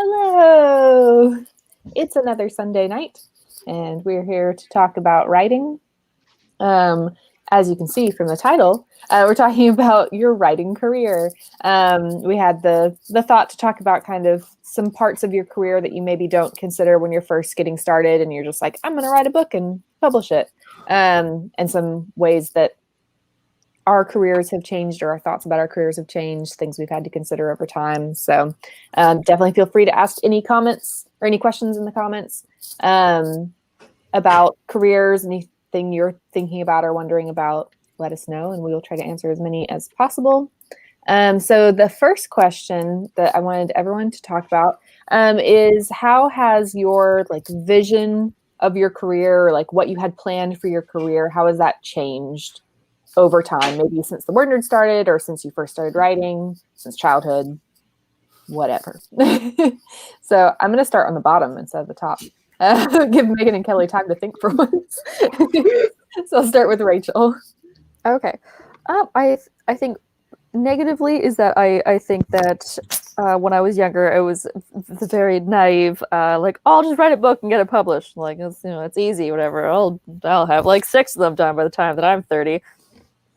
Hello! It's another Sunday night, and we're here to talk about writing. As you can see from the title, we're talking about your writing career. We had the thought to talk about kind of some parts of your career that you maybe don't consider when you're first getting started, and you're just like, I'm going to write a book and publish it, and some ways that our careers have changed, or our thoughts about our careers have changed, things we've had to consider over time. So definitely feel free to ask any comments or any questions in the comments about careers, anything you're thinking about or wondering about. Let us know, and we will try to answer as many as possible. So the first question that I wanted everyone to talk about is, how has your vision of your career, or what you had planned for your career, how has that changed over time? Maybe since the WordNerd started, or since you first started writing, since childhood, whatever. So I'm going to start on the bottom instead of the top. Give Megan and Kelly time to think for once. So I'll start with Rachel. Okay. I think negatively is that I think that when I was younger, I was very naive. I'll just write a book and get it published. It's easy, whatever. I'll have 6 of them done by the time that I'm 30.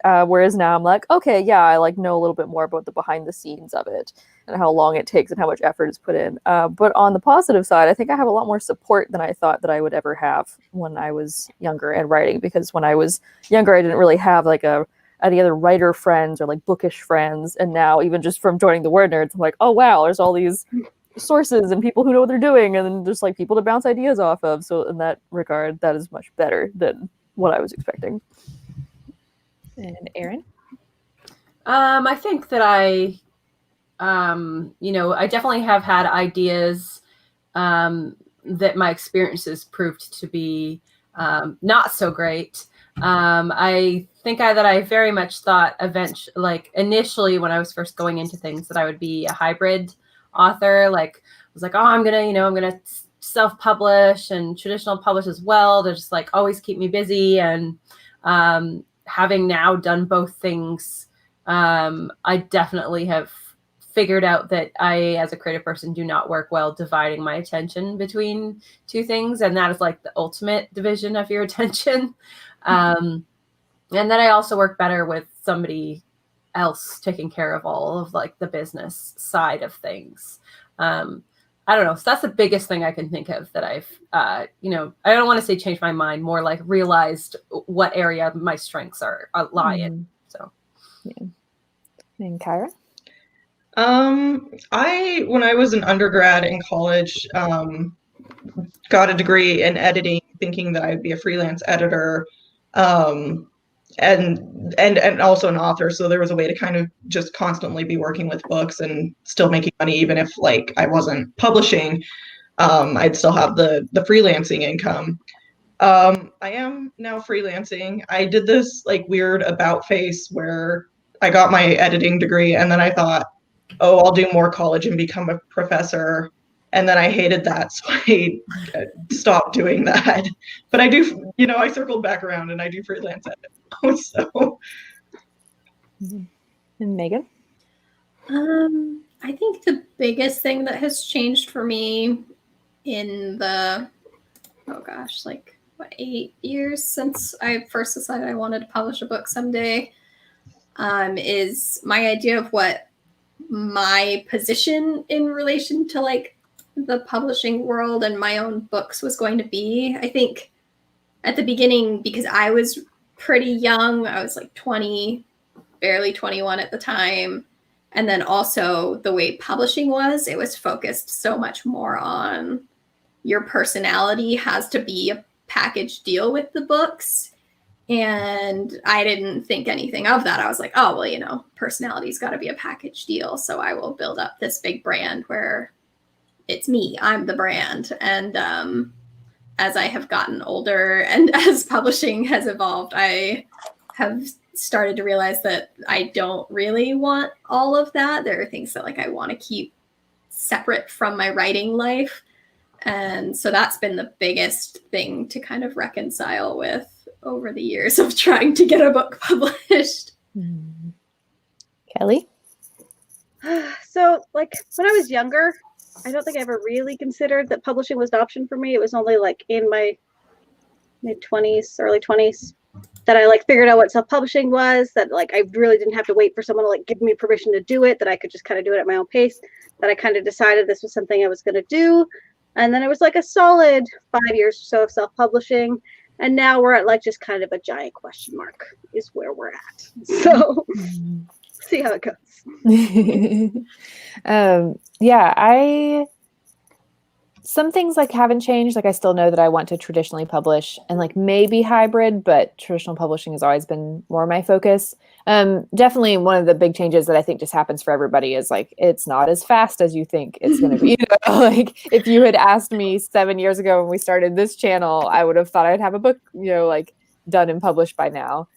Whereas now I'm like, okay, yeah, I know a little bit more about the behind the scenes of it and how long it takes and how much effort is put in. But on the positive side, I think I have a lot more support than I thought that I would ever have when I was younger and writing, because when I was younger, I didn't really have any other writer friends or bookish friends. And now, even just from joining the WordNerds, I'm like, oh wow, there's all these sources and people who know what they're doing, and then just people to bounce ideas off of. So in that regard, that is much better than what I was expecting. And Erin? I think that I definitely have had ideas that my experiences proved to be not so great. I think that I very much thought initially when I was first going into things that I would be a hybrid author. I was like, oh, I'm gonna self-publish and traditional publish as well. They're just always keep me busy. And having now done both things, I definitely have figured out that I, as a creative person, do not work well dividing my attention between two things. And that is the ultimate division of your attention. And then I also work better with somebody else taking care of all of the business side of things. I don't know. So that's the biggest thing I can think of that I've, I don't want to say changed my mind, more realized what area my strengths lie in. So, yeah. And Kyra? When I was an undergrad in college, got a degree in editing, thinking that I'd be a freelance editor, and also an author. So there was a way to kind of just constantly be working with books and still making money, even if I wasn't publishing. I'd still have the freelancing income. I am now freelancing. I did this weird about face where I got my editing degree, and then I thought, oh, I'll do more college and become a professor. And then I hated that, so I stopped doing that. But I do, I circled back around and I do freelance edit. So. And Megan? I think the biggest thing that has changed for me in the, 8 years since I first decided I wanted to publish a book someday, is my idea of what my position in relation to the publishing world and my own books was going to be. I think at the beginning, because I was pretty young, I was 20, barely 21 at the time. And then also the way publishing was, it was focused so much more on your personality has to be a package deal with the books. And I didn't think anything of that. I was like, oh, well, personality's got to be a package deal. So I will build up this big brand where it's me, I'm the brand. And as I have gotten older and as publishing has evolved, I have started to realize that I don't really want all of that. There are things that I want to keep separate from my writing life. And so that's been the biggest thing to kind of reconcile with over the years of trying to get a book published. Kelly? So when I was younger, I don't think I ever really considered that publishing was an option for me. It was only like in my mid-20s, early 20s that I like figured out what self-publishing was, that like I really didn't have to wait for someone to like give me permission to do it, that I could just kind of do it at my own pace, that I kind of decided this was something I was going to do. And then it was like a solid 5 years or so of self-publishing. And now we're at like just kind of a giant question mark is where we're at. So see how it goes. Yeah, some things like haven't changed. Like I still know that I want to traditionally publish and like maybe hybrid, but traditional publishing has always been more my focus. Definitely one of the big changes that I think just happens for everybody is like, it's not as fast as you think it's going to be. Like if you had asked me 7 years ago when we started this channel, I would have thought I'd have a book, like done and published by now.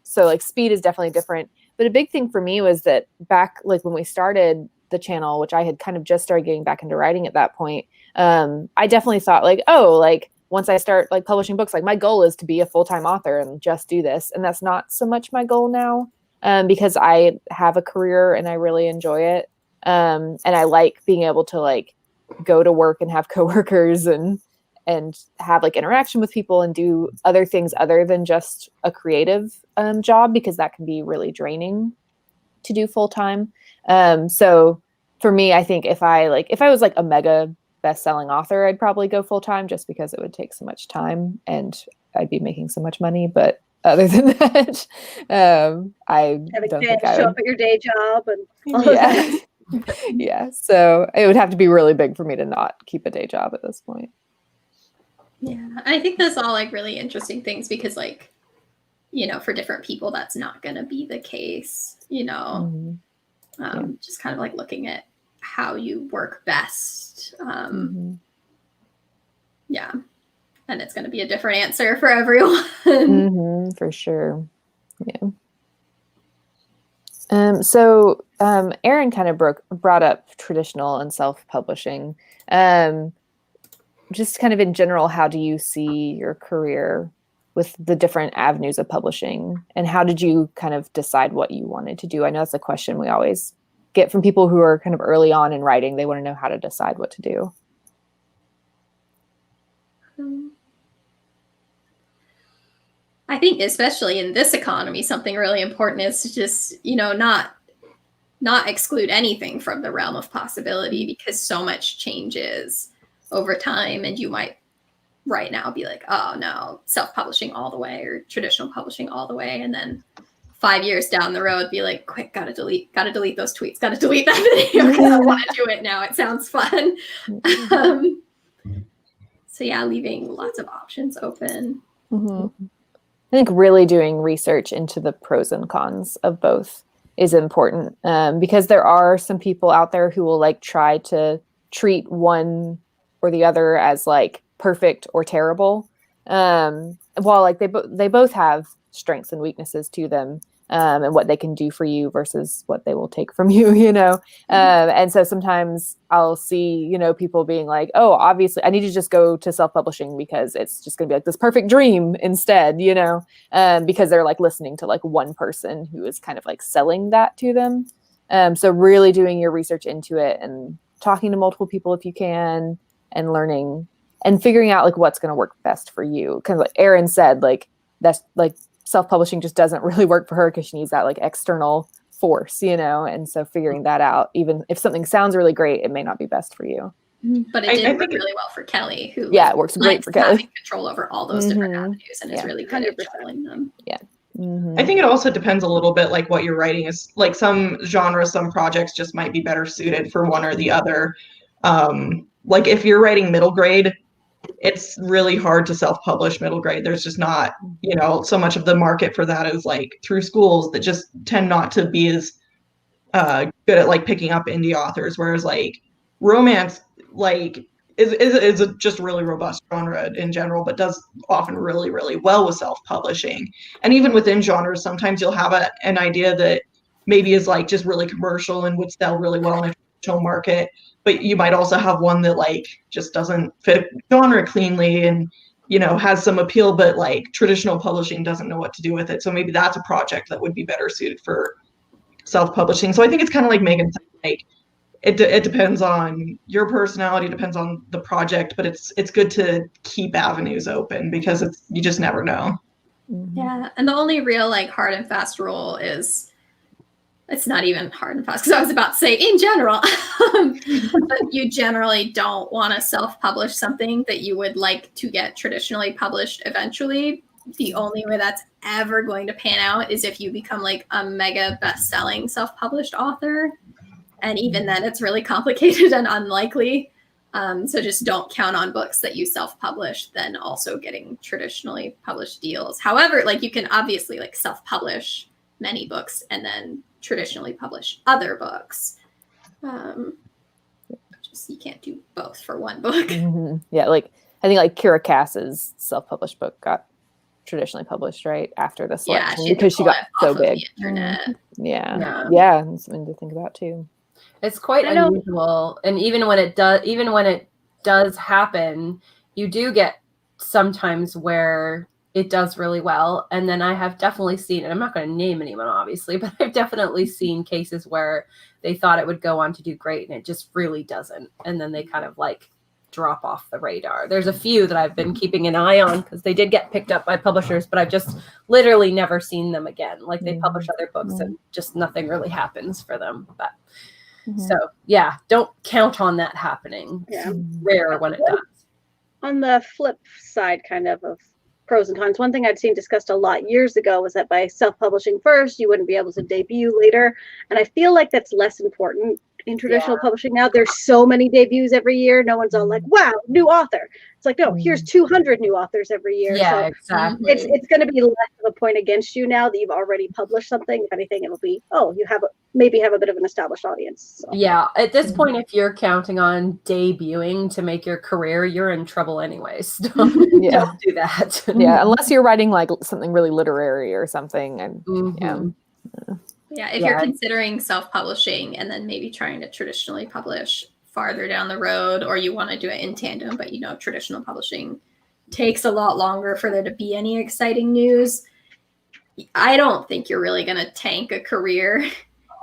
So like speed is definitely different. But a big thing for me was that back like when we started the channel, which I had kind of just started getting back into writing at that point, I definitely thought like, oh, like once I start like publishing books, like my goal is to be a full-time author and just do this. And that's not so much my goal now, because I have a career and I really enjoy it. And I like being able to like go to work and have coworkers and have like interaction with people and do other things other than just a creative job, because that can be really draining to do full time. So for me, I think if I was like a mega best-selling author, I'd probably go full time just because it would take so much time and I'd be making so much money. But other than that, I don't think I show would up at your day job and all of that. Yeah. So it would have to be really big for me to not keep a day job at this point. Yeah, I think that's all like really interesting things because like, for different people, that's not going to be the case, just kind of like looking at how you work best. Yeah. And it's going to be a different answer for everyone. For sure. Yeah. So Erin kind of brought up traditional and self-publishing. Just kind of in general, how do you see your career with the different avenues of publishing, and how did you kind of decide what you wanted to do? I know that's a question we always get from people who are kind of early on in writing. They want to know how to decide what to do. I think especially in this economy, something really important is to just, not exclude anything from the realm of possibility, because so much changes over time, and you might right now be like, oh no, self-publishing all the way or traditional publishing all the way, and then 5 years down the road be like, quick, gotta delete those tweets, gotta delete that video because I want to do it now, it sounds fun. So yeah, leaving lots of options open. I think really doing research into the pros and cons of both is important, because there are some people out there who will like try to treat one or the other as like perfect or terrible, while like they both have strengths and weaknesses to them, and what they can do for you versus what they will take from you, and so sometimes I'll see people being like, oh, obviously I need to just go to self-publishing because it's just gonna be like this perfect dream instead, because they're like listening to like one person who is kind of like selling that to them. So really doing your research into it and talking to multiple people if you can, and learning and figuring out like what's going to work best for you. Because like Erin said, like that's like self-publishing just doesn't really work for her because she needs that like external force, and so figuring that out, even if something sounds really great, it may not be best for you. But it did work really well for Kelly, who it works great for Kelly, having control over all those different avenues and is really good at juggling them. I think it also depends a little bit like what you're writing is. Like some genres, some projects just might be better suited for one or the other. Like if you're writing middle grade, it's really hard to self-publish middle grade. There's just not, so much of the market for that is like through schools that just tend not to be as good at like picking up indie authors. Whereas like romance, like is a just really robust genre in general, but does often really, really well with self-publishing. And even within genres, sometimes you'll have an idea that maybe is like just really commercial and would sell really well in a traditional market, but you might also have one that like just doesn't fit genre cleanly and has some appeal, but like traditional publishing doesn't know what to do with it. So maybe that's a project that would be better suited for self-publishing. So I think it's kind of like Megan said, like it depends on your personality, depends on the project, but it's good to keep avenues open because you just never know. Yeah, and the only real like hard and fast rule is, it's not even hard and fast because I was about to say in general, but you generally don't want to self-publish something that you would like to get traditionally published eventually. The only way that's ever going to pan out is if you become like a mega best-selling self-published author. And even then it's really complicated and unlikely. So just don't count on books that you self-publish then also getting traditionally published deals. However, like you can obviously like self-publish many books and then traditionally publish other books. Just you can't do both for one book. Yeah, like I think like Kira Cass's self-published book got traditionally published right after the selection because she got so big. Internet. Yeah, and something to think about too. It's quite unusual, and even when it does happen, you do get sometimes where it does really well. And then I have definitely seen, and I'm not going to name anyone obviously, but I've definitely seen cases where they thought it would go on to do great and it just really doesn't. And then they kind of like drop off the radar. There's a few that I've been keeping an eye on because they did get picked up by publishers, but I've just literally never seen them again. Like they publish other books and just nothing really happens for them. But so yeah, don't count on that happening. Yeah. It's rare when it does. On the flip side, kind of pros and cons, one thing I'd seen discussed a lot years ago was that by self-publishing first, you wouldn't be able to debut later. And I feel like that's less important in traditional publishing now. There's so many debuts every year. No one's all like, wow, new author. It's like, no, here's 200 new authors every year. Yeah, so exactly. It's going to be less of a point against you now that you've already published something. If anything, it'll be, oh, you maybe have a bit of an established audience. So. Yeah, at this point, if you're counting on debuting to make your career, you're in trouble anyways. Don't do that. Yeah, unless you're writing like something really literary or something. And Yeah, if you're considering self-publishing and then maybe trying to traditionally publish farther down the road, or you want to do it in tandem, but you know traditional publishing takes a lot longer for there to be any exciting news, I don't think you're really going to tank a career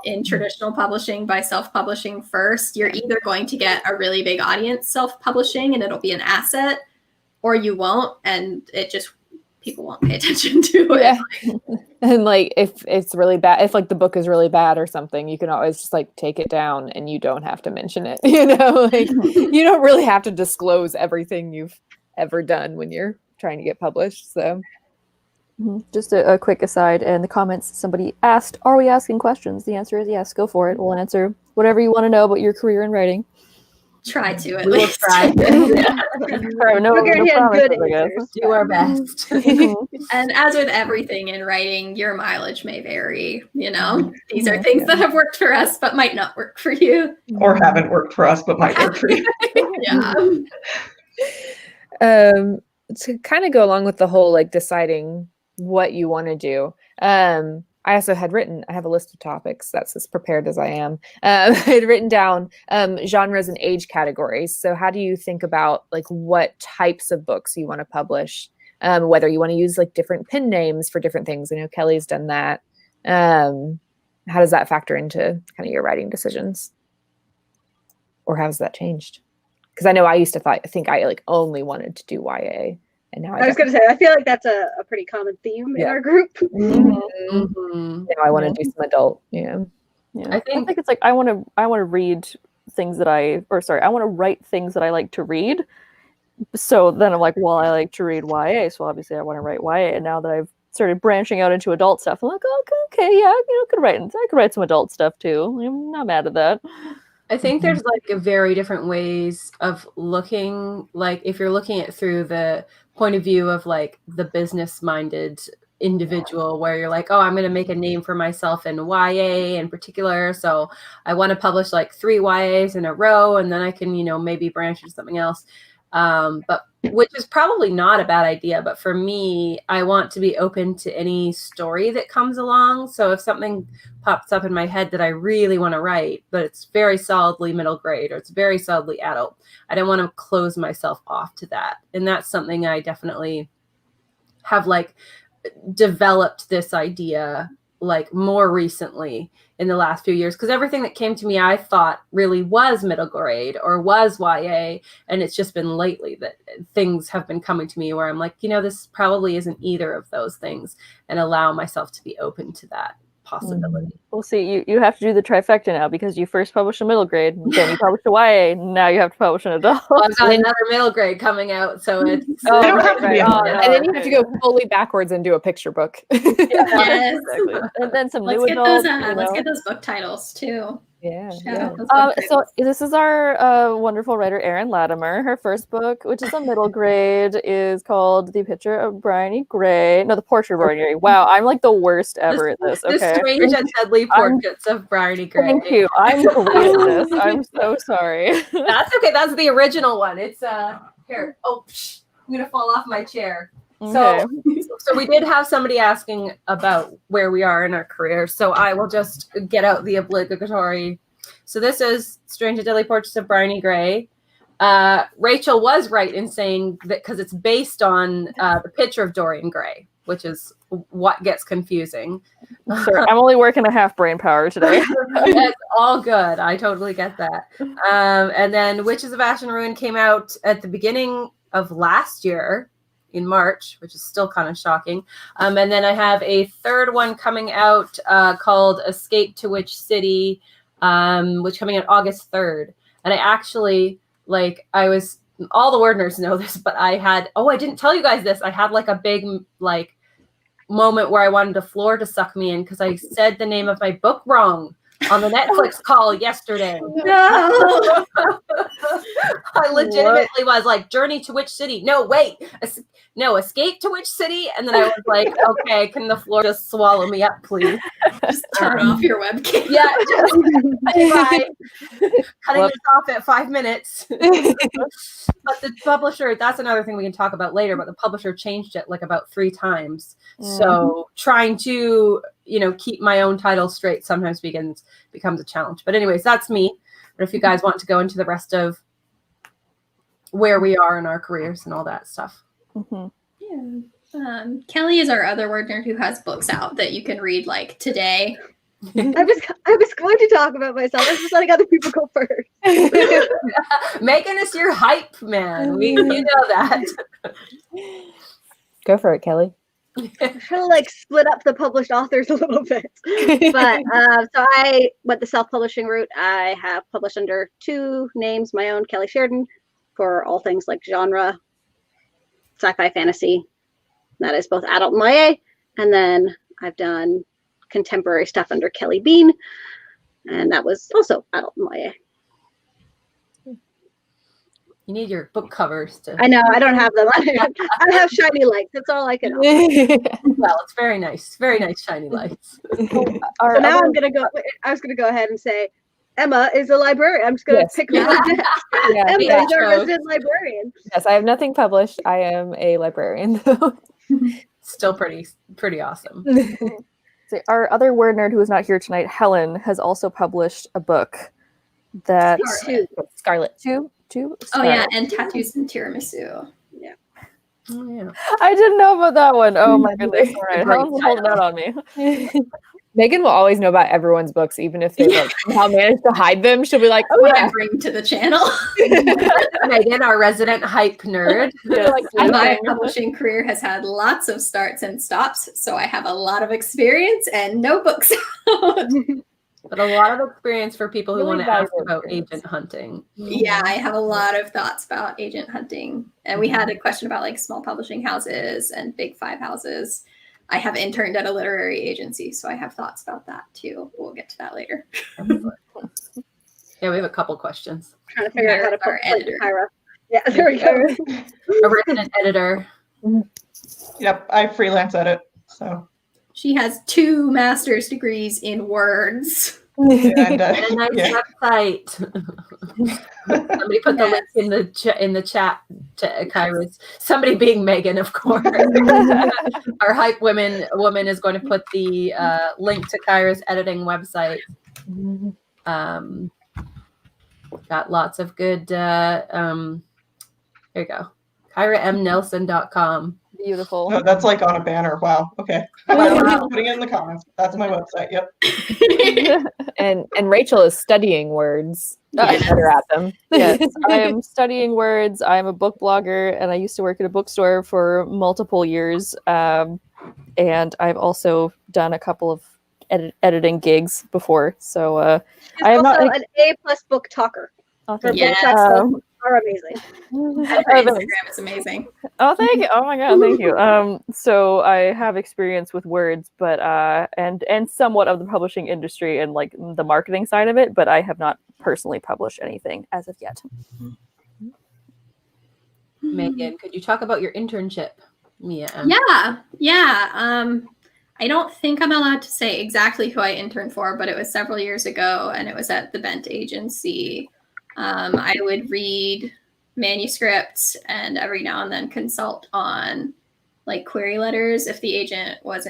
in traditional publishing by self-publishing first. You're either going to get a really big audience self-publishing and it'll be an asset, or you won't, and people won't pay attention to it. Yeah. And like if it's really bad, if like the book is really bad or something, you can always just like take it down and you don't have to mention it. You know, like you don't really have to disclose everything you've ever done when you're trying to get published. So just a quick aside, in the comments somebody asked, are we asking questions? The answer is yes, go for it. We'll answer whatever you want to know about your career in writing. Try to at We'll least. try. No promises, I guess. Do our best. And as with everything in writing, your mileage may vary. You know, these are things that have worked for us, but might not work for you. Or haven't worked for us, but might work for you. Yeah. To kind of go along with the whole like deciding what you want to do. I also had I have a list of topics. That's as prepared as I am. I had written down genres and age categories. So how do you think about like what types of books you want to publish? Whether you want to use like different pen names for different things. I know Kelly's done that. How does that factor into kind of your writing decisions? Or how has that changed? Because I know I used to think I like only wanted to do YA. And now I was going to say, I feel like that's a pretty common theme in our group. Now I want to do some adult. Yeah. I think it's like I want to read things that I want to write things that I like to read. So then I'm like, well, I like to read YA, so obviously I want to write YA. And now that I've started branching out into adult stuff, I'm like, okay, yeah, I could write some adult stuff too. I'm not mad at that. I think there's like a very different ways of looking, like if you're looking at through the point of view of like the business minded individual where you're like, oh, I'm going to make a name for myself in YA in particular. So I want to publish like 3 YAs in a row and then I can, maybe branch into something else. But which is probably not a bad idea. But for me, I want to be open to any story that comes along. So if something pops up in my head that I really want to write, but it's very solidly middle grade or it's very solidly adult, I don't want to close myself off to that. And that's something I definitely have like developed this idea like more recently in the last few years, because everything that came to me I thought really was middle grade or was YA, and it's just been lately that things have been coming to me where I'm like, this probably isn't either of those things, and allow myself to be open to that possibility. We'll see. You have to do the trifecta now, because you first published a middle grade, then you published a YA, now you have to publish an adult. Well, I've got another middle grade coming out, so it's They don't have to be right. in Oh, order. no. And then you have to go fully backwards and do a picture book. Yes. Exactly. And then some Let's new get adults. those. Let's get those book titles too. Yeah. Shout out those book So titles. this is our wonderful writer Erin Latimer. Her first book, which is a middle grade, is called The Picture of Bryony Gray. No, The Portrait of Bryony Gray. Wow, I'm like the worst ever at this. The Okay. Strange and Deadly Portraits of Bryony Gray. Thank you. I'm great at this. I'm so sorry. That's okay. That's the original one. It's here. Oh, I'm gonna fall off my chair. Okay. So we did have somebody asking about where we are in our career. So I will just get out the obligatory. So this is Strange and Deadly Portraits of Bryony Gray. Rachel was right in saying that because it's based on the picture of Dorian Gray, which is what gets confusing. Sure. I'm only working a half brain power today. That's all good. I totally get that. And then Witches of Ash and Ruin came out at the beginning of last year in March, which is still kind of shocking. And then I have a third one coming out called Escape to Witch City, which coming out August 3rd. And I actually, all the word nerds know this, but I didn't tell you guys this. I had like a big, moment where I wanted the floor to suck me in because I said the name of my book wrong on the Netflix call yesterday. No. I legitimately was like, Journey to Witch City. No, wait. Escape to Witch City. And then I was like, okay, can the floor just swallow me up, please? Just turn off your webcam. Yeah, bye. Cutting this off at 5 minutes. But the publisher, that's another thing we can talk about later, but the publisher changed it like about 3 times. So trying to, keep my own title straight sometimes becomes a challenge. But anyways, that's me. But if you guys want to go into the rest of where we are in our careers and all that stuff. Mm-hmm. Yeah. Kelly is our other word nerd who has books out that you can read like today. I was going to talk about myself. I was just letting other people go first. Megan is your hype man. You know that. Go for it, Kelly. I'm trying to split up the published authors a little bit. But so I went the self-publishing route. I have published under 2 names, my own, Kelly Sheridan, for all things like genre, sci-fi, fantasy. That is both adult and YA. And then I've done contemporary stuff under Kelly Bean, and that was also adult and YA. You need your book covers to. I know, I don't have them. I have shiny lights. That's all I can offer. Well, it's very nice. Very nice shiny lights. So now I'm gonna go. I was gonna go ahead and say, Emma is a librarian. I'm just gonna pick her up next. Emma is our resident librarian. Yes, I have nothing published. I am a librarian. Still pretty awesome. So our other word nerd who is not here tonight, Helen, has also published a book that Scarlet. two. Oh yeah, and Tattoos and Tiramisu. Yeah. Oh, yeah. I didn't know about that one. Oh my goodness! All right, Great Helen's holding out on me. Megan will always know about everyone's books, even if they somehow manage to hide them. She'll be like, "Oh What yeah." I bring to the channel. Megan, our resident hype nerd. Yes. My publishing career has had lots of starts and stops, so I have a lot of experience and no books out. But a lot of experience for people who Really want to ask valuable about experience. agent hunting. Yeah, I have a lot of thoughts about agent hunting. And we had a question about small publishing houses and big 5 houses. I have interned at a literary agency, so I have thoughts about that too. We'll get to that later. Yeah, we have a couple questions. Trying to figure out how to Our put editor. Kyra. Yeah, there we go. A resident editor. Yep, I freelance edit. So She has 2 master's degrees in words. and And a nice website. Somebody put the link in the chat to Kyra's. Somebody being Megan, of course. Our hype woman is going to put the link to Kyra's editing website. Got lots of good. Here you go. KyraMNelson.com. Beautiful. Oh, that's like on a banner. Wow. Okay. I'm putting it in the comments. That's my website. Yep. And Rachel is studying words. To get better at them. Yes, I am studying words. I'm a book blogger, and I used to work at a bookstore for multiple years. And I've also done a couple of editing gigs before. So I am also not an A+ book talker. Oh, Her thank Yeah. book you. talks are amazing. Her Instagram is amazing. Oh, thank you. Oh my god, thank you. So I have experience with words, but and somewhat of the publishing industry and like the marketing side of it, but I have not personally published anything as of yet. Megan, could you talk about your internship? Mia. Yeah. I don't think I'm allowed to say exactly who I interned for, but it was several years ago, and it was at the Bent Agency. I would read manuscripts and every now and then consult on like query letters. If the agent was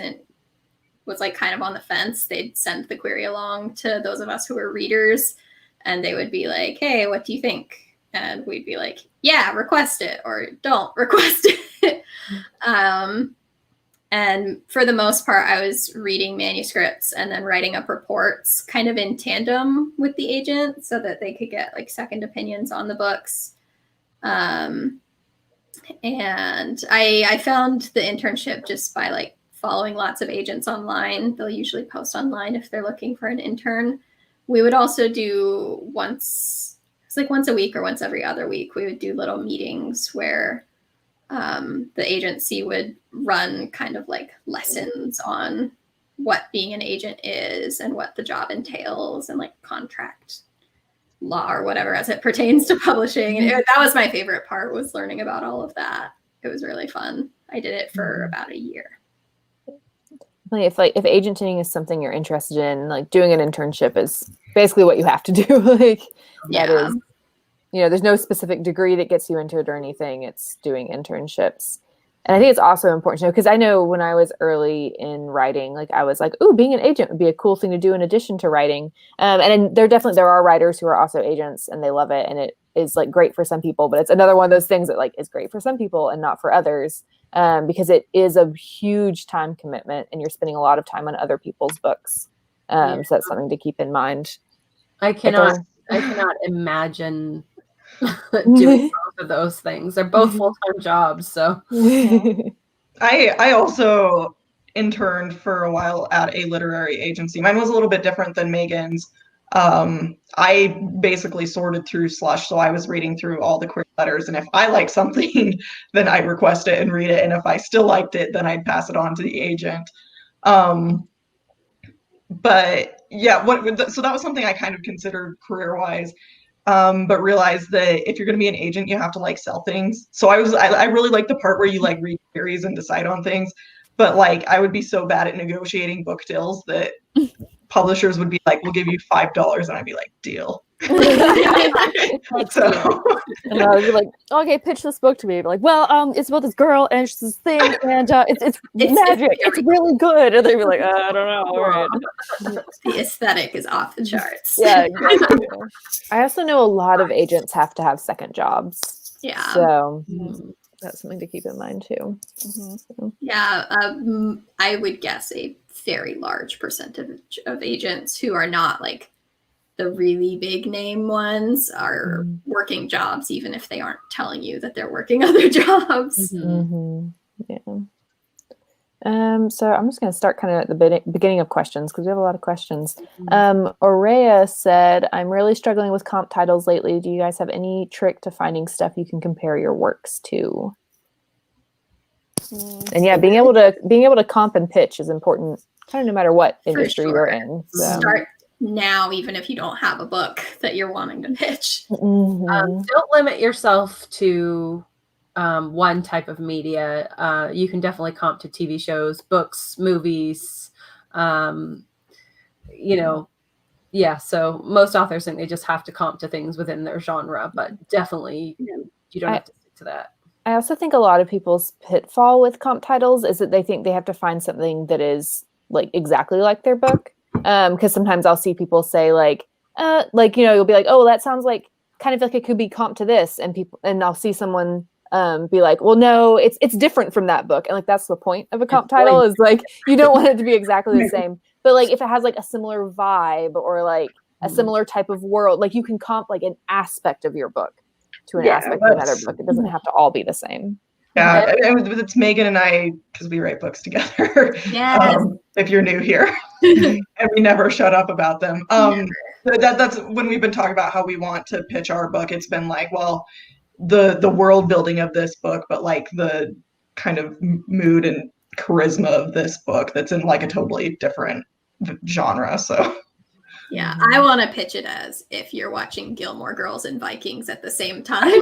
like kind of on the fence, they'd send the query along to those of us who were readers, and they would be like, "Hey, what do you think?" And we'd be like, "Yeah, request it," or "Don't request it." And for the most part, I was reading manuscripts and then writing up reports kind of in tandem with the agent so that they could get like second opinions on the books. And I found the internship just by like following lots of agents online. They'll usually post online if they're looking for an intern. We would also do once a week or once every other week, we would do little meetings where the agency would run kind of like lessons on what being an agent is and what the job entails and like contract law or whatever as it pertains to publishing. And that was my favorite part, was learning about all of that. It was really fun. I did it for about a year. If agenting is something you're interested in, like doing an internship is basically what you have to do. Like that is, there's no specific degree that gets you into it or anything. It's doing internships. And I think it's also important to know, because I know when I was early in writing, like I was like, "Ooh, being an agent would be a cool thing to do in addition to writing." And there are writers who are also agents and they love it, and it is like great for some people, but it's another one of those things that like is great for some people and not for others, because it is a huge time commitment and you're spending a lot of time on other people's books. So that's something to keep in mind. I cannot imagine doing both of those things. They're both full-time jobs, so I also interned for a while at a literary agency. Mine was a little bit different than Megan's. I basically sorted through slush, so I was reading through all the query letters, and if I like something, then I'd request it and read it, and if I still liked it, then I'd pass it on to the agent. But yeah, so that was something I kind of considered career-wise. But realize that if you're going to be an agent, you have to like sell things. So I really like the part where you like read queries and decide on things. But like I would be so bad at negotiating book deals that publishers would be like, "We'll give you $5," and I'd be like, "Deal." So and I would be like, "Okay, pitch this book to me." But like, "Well, it's about this girl and she's this thing, and it's magic. It's really good." And they'd be like, "I don't know." All right. The aesthetic is off the charts. Yeah, exactly. I also know a lot of agents have to have second jobs. Yeah. So that's something to keep in mind too. Yeah. I would guess a very large percentage of agents who are not like the really big name ones are working jobs, even if they aren't telling you that they're working other jobs. Yeah. So I'm just going to start kind of at the beginning of questions, because we have a lot of questions. Aurea said, "I'm really struggling with comp titles lately. Do you guys have any trick to finding stuff you can compare your works to?" And yeah, being able to comp and pitch is important, kind of no matter what industry you're in. So. Start now, even if you don't have a book that you're wanting to pitch. Don't limit yourself to one type of media. You can definitely comp to TV shows, books, movies. So most authors think they just have to comp to things within their genre, but definitely you don't have to stick to that. I also think a lot of people's pitfall with comp titles is that they think they have to find something that is like exactly like their book. Because sometimes I'll see people say you'll be like, "Oh, that sounds like kind of like it could be comp to this," and I'll see someone be like, well, no, it's different from that book. And like, that's the point of a comp title is like, you don't want it to be exactly the same. But like, if it has like a similar vibe or like a similar type of world, like you can comp like an aspect of your book to an aspect of another book. It doesn't have to all be the same. Yeah, it's Megan and I, because we write books together. Yes. If you're new here, and we never shut up about them. That's when we've been talking about how we want to pitch our book. It's been like, well, the world building of this book, but like the kind of mood and charisma of this book that's in like a totally different genre. So. Yeah, I want to pitch it as if you're watching Gilmore Girls and Vikings at the same time.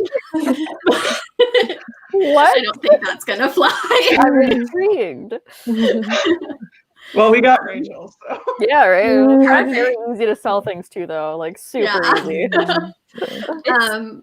What? I don't think that's gonna fly. I'm intrigued. Well, we got Rachel, so. Yeah, right. It's Perfect. very easy to sell things to, though. Like super easy. I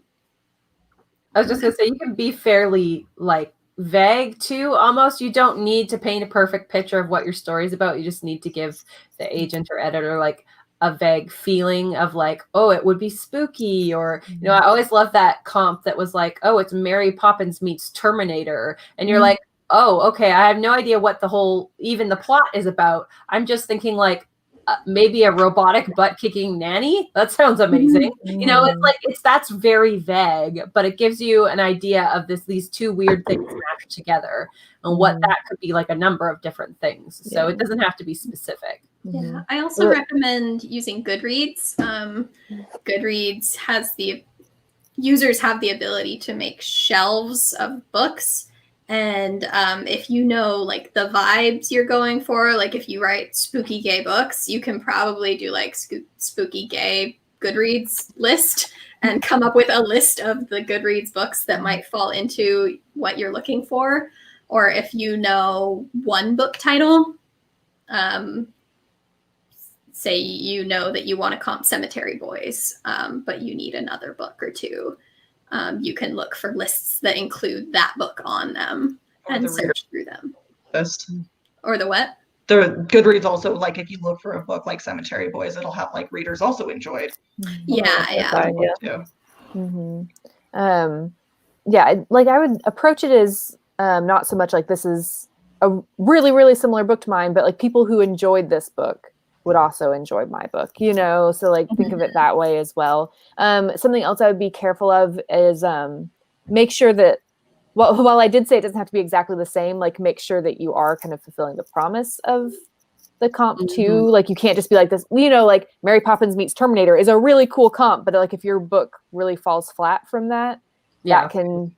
was just gonna say you can be fairly like vague too, almost. You don't need to paint a perfect picture of what your story's about. You just need to give the agent or editor like a vague feeling of like, oh, it would be spooky, or you know, I always love that comp that was like, oh, it's Mary Poppins meets Terminator, and you're like, oh, okay, I have no idea what the whole even the plot is about. I'm just thinking like maybe a robotic butt kicking nanny. That sounds amazing. You know, it's like that's very vague, but it gives you an idea of these two weird things mashed together and what that could be, like a number of different things. So it doesn't have to be specific. Yeah, I also recommend using Goodreads. Goodreads has users have the ability to make shelves of books. And if you know like the vibes you're going for, like if you write spooky gay books, you can probably do like spooky gay Goodreads list and come up with a list of the Goodreads books that might fall into what you're looking for. Or if you know one book title, say you know that you want to comp Cemetery Boys, but you need another book or two. You can look for lists that include that book on them and search through them. List. Or the what? The Goodreads also, like if you look for a book like Cemetery Boys, it'll have like readers also enjoyed. Yeah. Like I would approach it as not so much like this is a really, really similar book to mine, but like people who enjoyed this book would also enjoy my book, you know? So like think of it that way as well. Something else I would be careful of is make sure that, well, while I did say it doesn't have to be exactly the same, like make sure that you are kind of fulfilling the promise of the comp too. Like you can't just be like this, you know, like Mary Poppins meets Terminator is a really cool comp, but like if your book really falls flat from that, that can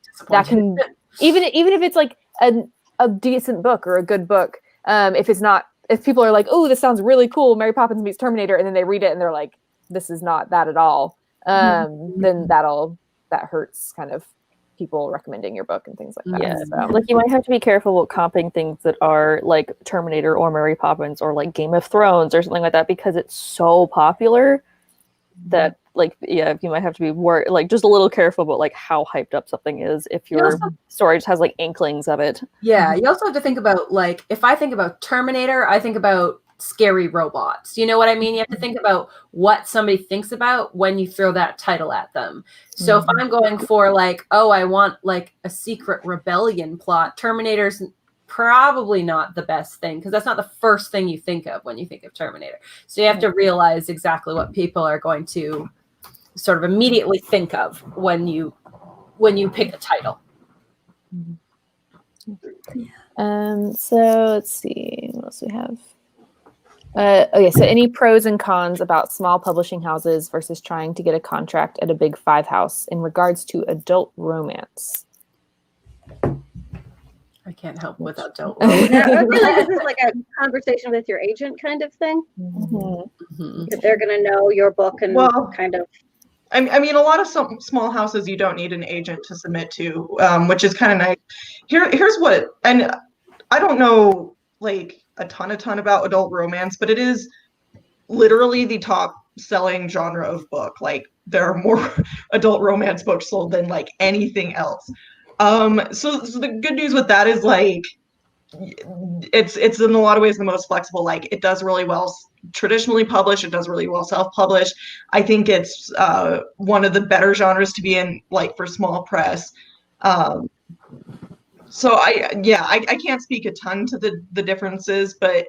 even if it's like a decent book or a good book, if people are like, oh, this sounds really cool, Mary Poppins meets Terminator, and then they read it and they're like, this is not that at all, then that hurts kind of people recommending your book and things like that. Yeah. So. Like you might have to be careful about comping things that are like Terminator or Mary Poppins or like Game of Thrones or something like that, because it's so popular that like, yeah, you might have to be like just a little careful about like how hyped up something is if your story just has like inklings of it. Yeah, you also have to think about like, if I think about Terminator, I think about scary robots. You know what I mean? You have to think about what somebody thinks about when you throw that title at them. So if I'm going for like, oh, I want like a secret rebellion plot, Terminator's probably not the best thing, because that's not the first thing you think of when you think of Terminator. So you have to realize exactly what people are going to sort of immediately think of when you pick a title. So let's see what else we have. Okay, so any pros and cons about small publishing houses versus trying to get a contract at a big 5 house in regards to adult romance? I can't help with adult I feel like this is like a conversation with your agent kind of thing. That they're going to know your book and kind of. I mean, a lot of small houses you don't need an agent to submit to, which is kind of nice. Here's what, and I don't know like a ton about adult romance, but it is literally the top selling genre of book. Like there are more adult romance books sold than like anything else. So the good news with that is like it's in a lot of ways the most flexible. Like it does really well traditionally published, it does really well self-published. I think it's one of the better genres to be in, like for small press. So I can't speak a ton to the differences, but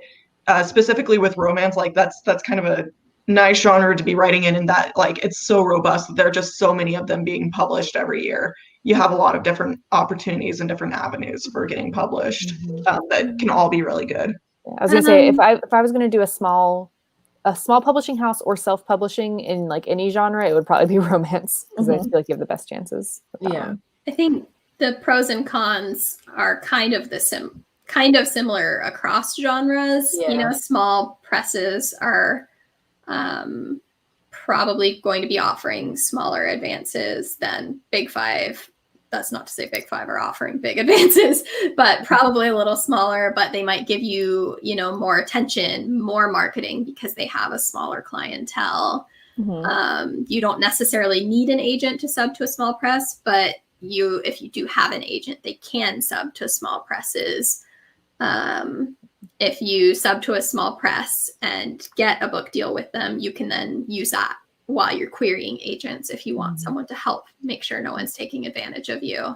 specifically with romance, like that's kind of a nice genre to be writing in that like it's so robust that there are just so many of them being published every year. You have a lot of different opportunities and different avenues for getting published that can all be really good. Yeah, I was gonna say if I was gonna do a small publishing house or self-publishing in like any genre, it would probably be romance because I feel like you have the best chances with that one. I think the pros and cons are kind of similar across genres. Yeah. You know, small presses are probably going to be offering smaller advances than Big Five. That's not to say Big Five are offering big advances, but probably a little smaller, but they might give you, you know, more attention, more marketing because they have a smaller clientele. You don't necessarily need an agent to sub to a small press, but if you do have an agent, they can sub to small presses. If you sub to a small press and get a book deal with them, you can then use that while you're querying agents if you want someone to help make sure no one's taking advantage of you. I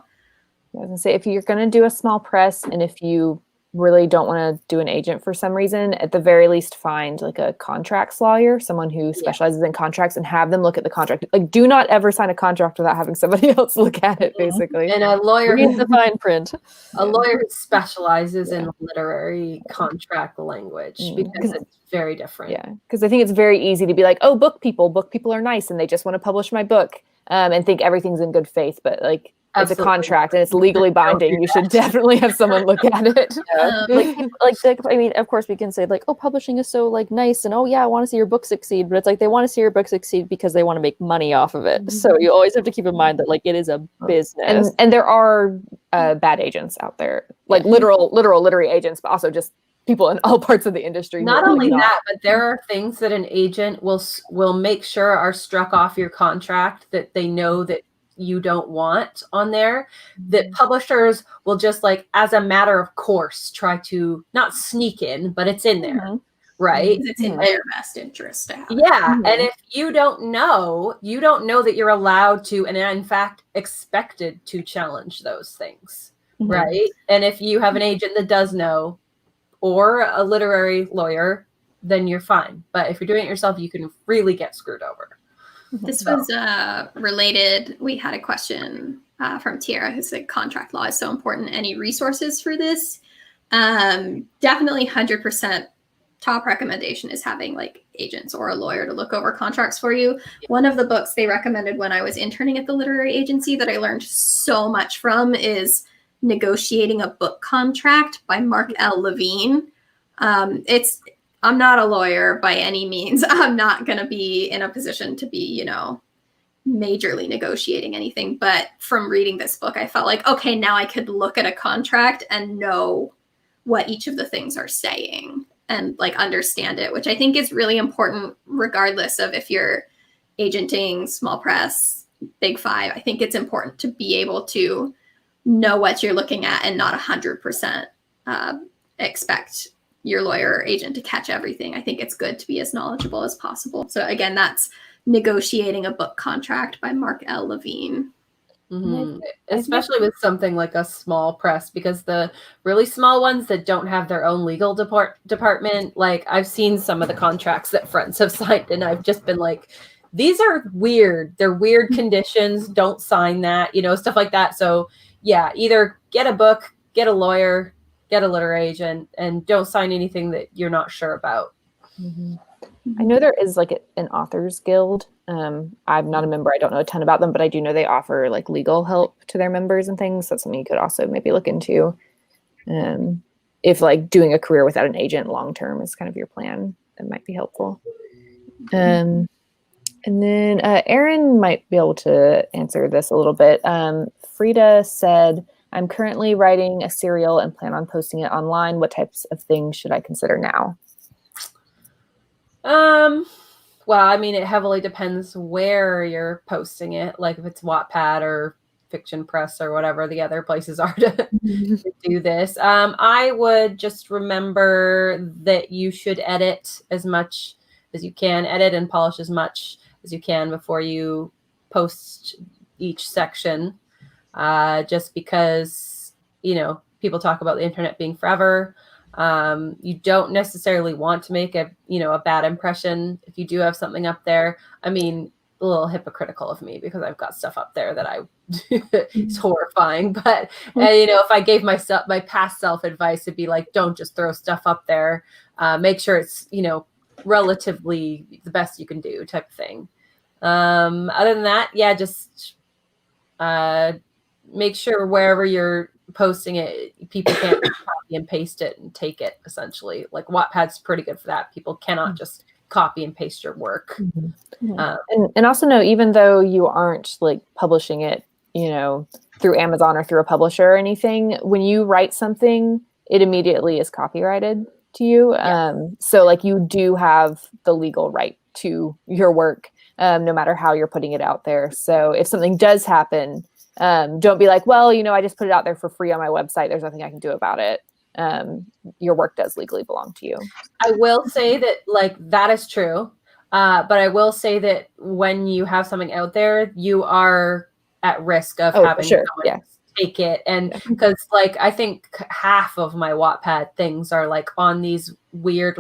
was gonna say, if you're going to do a small press and if you really don't want to do an agent for some reason, at the very least find like a contracts lawyer, someone who specializes in contracts, and have them look at the contract. Like, do not ever sign a contract without having somebody else look at it, basically. And a lawyer Read the fine print. A lawyer who specializes in literary contract language because it's very different. Yeah, because I think it's very easy to be like, oh, book people are nice and they just want to publish my book and think everything's in good faith, but like it's a contract and it's legally binding. You should definitely have someone look at it. I mean, of course we can say like, oh, publishing is so like nice and oh yeah, I want to see your book succeed, but it's like they want to see your book succeed because they want to make money off of it. So you always have to keep in mind that like it is a business. And there are bad agents out there, like literal literary agents, but also just people in all parts of the industry. Not only that, but there are things that an agent will make sure are struck off your contract that they know that you don't want on there, that publishers will just like as a matter of course try to not sneak in, but it's in there, right? It's in their best interest to have it. And if you don't know that you're allowed to and in fact expected to challenge those things, right? And if you have an agent that does know, or a literary lawyer, then you're fine. But if you're doing it yourself, you can really get screwed over. This was related. We had a question from Tiara who said contract law is so important. Any resources for this? Definitely 100% top recommendation is having like agents or a lawyer to look over contracts for you. One of the books they recommended when I was interning at the literary agency that I learned so much from is Negotiating a Book Contract by Mark L. Levine. I'm not a lawyer by any means. I'm not going to be in a position to be, you know, majorly negotiating anything. But from reading this book, I felt like, okay, now I could look at a contract and know what each of the things are saying and like understand it, which I think is really important regardless of if you're agenting, small press, Big Five. I think it's important to be able to know what you're looking at and not 100% expect your lawyer or agent to catch everything. I think it's good to be as knowledgeable as possible. So again, that's Negotiating a Book Contract by Mark L. Levine. Especially with something like a small press, because the really small ones that don't have their own legal department, like I've seen some of the contracts that friends have signed and I've just been like, these are weird. They're weird conditions. Don't sign that, you know, stuff like that. So yeah, either get a book, get a lawyer, get a literary agent, and don't sign anything that you're not sure about. I know there is like an authors guild. I'm not a member. I don't know a ton about them, but I do know they offer like legal help to their members and things. That's something you could also maybe look into. If like doing a career without an agent long-term is kind of your plan, that might be helpful. And then Erin might be able to answer this a little bit. Frida said, I'm currently writing a serial and plan on posting it online. What types of things should I consider now? Well, I mean, it heavily depends where you're posting it. Like if it's Wattpad or Fiction Press or whatever the other places are to do this. I would just remember that you should edit as much as you can, edit and polish as much as you can before you post each section. just because, you know, people talk about the internet being forever. You don't necessarily want to make a bad impression if you do have something up there. I mean, a little hypocritical of me because I've got stuff up there that it's horrifying. But if I gave myself my past self advice, it'd be like, don't just throw stuff up there. Make sure it's relatively the best you can do, type of thing. Other than that, yeah, just make sure wherever you're posting it, people can't copy and paste it and take it, essentially. Like Wattpad's pretty good for that. People cannot just copy and paste your work. And also know, even though you aren't like publishing it, through Amazon or through a publisher or anything, when you write something, it immediately is copyrighted to you. So like you do have the legal right to your work, no matter how you're putting it out there. So if something does happen, don't be like, well, I just put it out there for free on my website. There's nothing I can do about it. Your work does legally belong to you. I will say that that is true. But I will say that when you have something out there, you are at risk of having someone take it. And because I think half of my Wattpad things are on these weird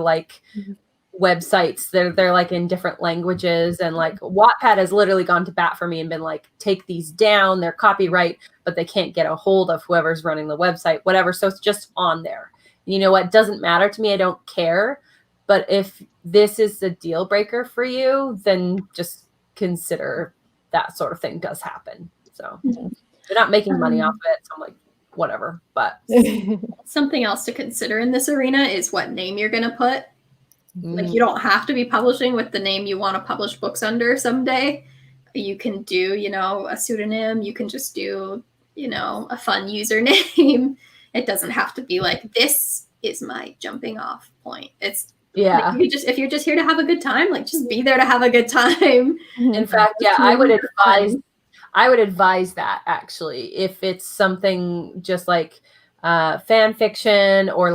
websites. They're in different languages, and Wattpad has literally gone to bat for me and been take these down. They're copyright, but they can't get a hold of whoever's running the website, whatever. So it's just on there. You know what? Doesn't matter to me. I don't care. But if this is a deal breaker for you, then just consider that sort of thing does happen. So they're not making money off it. So I'm like, whatever. But something else to consider in this arena is what name you're going to put. You don't have to be publishing with the name you want to publish books under someday. You can do, a pseudonym. You can just do, a fun username. It doesn't have to be this is my jumping off point. It's if you're just here to have a good time, just be there to have a good time. In fact, I would advise that, actually, if it's something just fan fiction or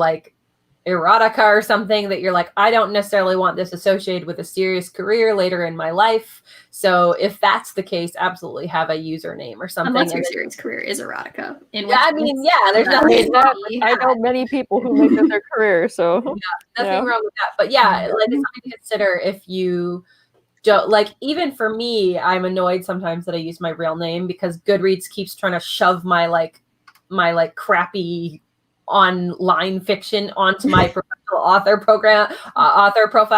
erotica or something that you're I don't necessarily want this associated with a serious career later in my life. So if that's the case, absolutely have a username or something. Unless your serious career is erotica. There's nothing wrong with that. I know many people who make it their career, so nothing wrong with that. But it's something to consider if you don't even for me, I'm annoyed sometimes that I use my real name because Goodreads keeps trying to shove my my crappy online fiction onto my professional author profile,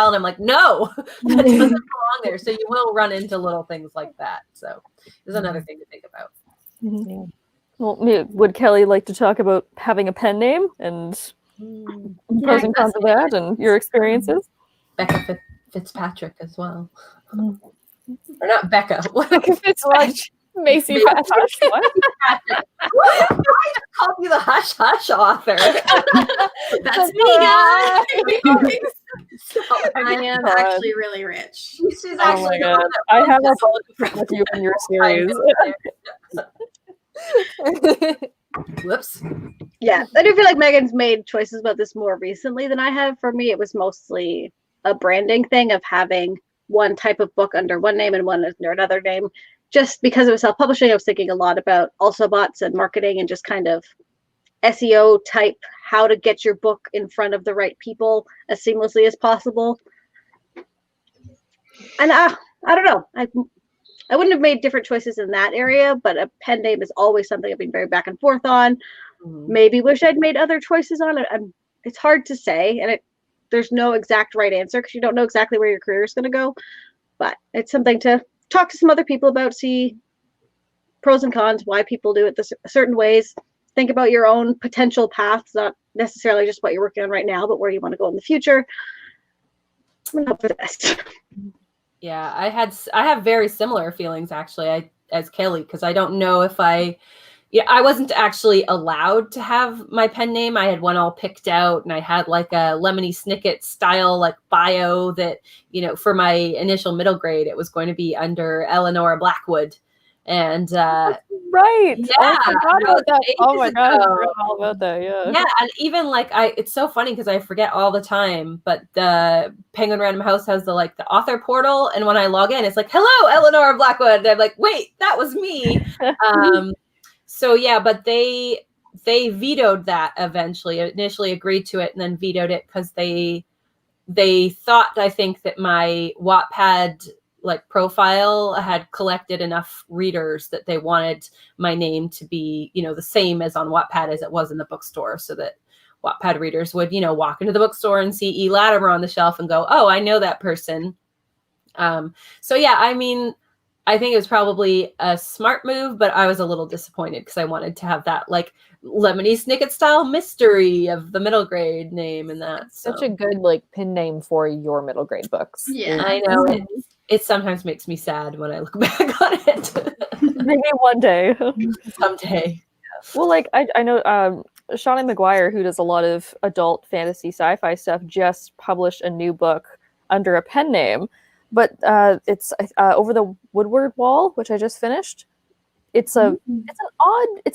and I'm like, no, that doesn't belong there. So you will run into little things like that. So there's another thing to think about. Well, would Kelly like to talk about having a pen name and pros and cons of that and your experiences? Becca Fitzpatrick as well. Or not Becca. Becca Fitzpatrick. Macy Patrick. I called you the Hush Hush author. That's me, guys. I am actually really rich. She's actually. Oh my God. I have a book with you in your series. Whoops. Yeah, I do feel like Megan's made choices about this more recently than I have. For me, it was mostly a branding thing of having one type of book under one name and one under another name. Just because it was self-publishing, I was thinking a lot about also bots and marketing and just kind of SEO type, how to get your book in front of the right people as seamlessly as possible. And I don't know. I wouldn't have made different choices in that area, but a pen name is always something I've been very back and forth on. Maybe wish I'd made other choices on it. It's hard to say, and there's no exact right answer because you don't know exactly where your career is going to go. But it's something to talk to some other people about, see pros and cons, why people do it certain ways. Think about your own potential paths, not necessarily just what you're working on right now, but where you want to go in the future. And hope for the best. Yeah, I have very similar feelings actually as Kelly, because I don't know if I wasn't actually allowed to have my pen name. I had one all picked out, and I had a Lemony Snicket style bio that, for my initial middle grade, it was going to be under Eleanor Blackwood. And right. Yeah. I forgot about that. Oh my God. I forgot all about that. Yeah. Yeah. And even it's so funny because I forget all the time, but the Penguin Random House has the author portal. And when I log in, it's hello, Eleanor Blackwood. And I'm like, wait, that was me. So yeah, but they vetoed that eventually. Initially agreed to it and then vetoed it because they thought, I think, that my Wattpad like profile had collected enough readers that they wanted my name to be, you know, the same as on Wattpad as it was in the bookstore, so that Wattpad readers would, you know, walk into the bookstore and see E. Latimer on the shelf and go, oh, I know that person. So yeah, I mean, I think it was probably a smart move, but I was a little disappointed because I wanted to have that like Lemony Snicket style mystery of the middle grade name and that. Such a good like pin name for your middle grade books. Yeah. I know it sometimes makes me sad when I look back on it. Maybe one day. Someday. Well, like I know Shawnee McGuire, who does a lot of adult fantasy sci-fi stuff, just published a new book under a pen name, but it's Over the Woodward Wall, which I just finished. It's an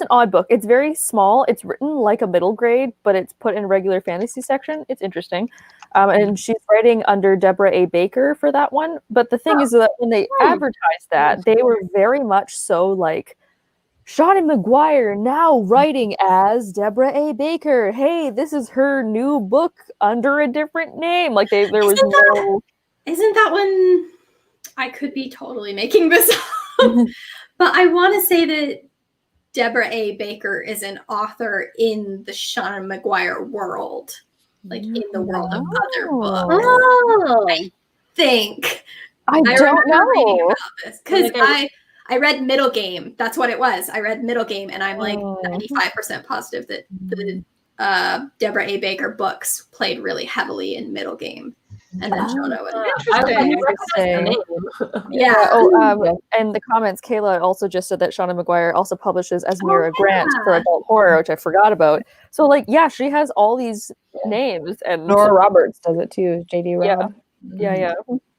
odd book. It's very small. It's written like a middle grade, but it's put in regular fantasy section. It's interesting. And she's writing under Deborah A. Baker for that one. But the thing is that when they advertised that, they were very much so like, Shawnee McGuire now writing as Deborah A. Baker. Hey, this is her new book under a different name. Like there was no. Isn't that one? I could be totally making this up, but I want to say that Deborah A. Baker is an author in the Shawnee McGuire world, like in the world of other books. Oh, I think. I don't remember reading know. about this because I read Middle Game. That's what it was. I read Middle Game, and I'm like 95% positive that the Deborah A. Baker books played really heavily in Middle Game. And then Shona would. Interesting. Yeah. And the comments, Kayla also just said that Shawnee McGuire also publishes as Mira Grant for adult horror, which I forgot about. So, like, yeah, she has all these names, and Nora Roberts does it too. JD Robb. Yeah.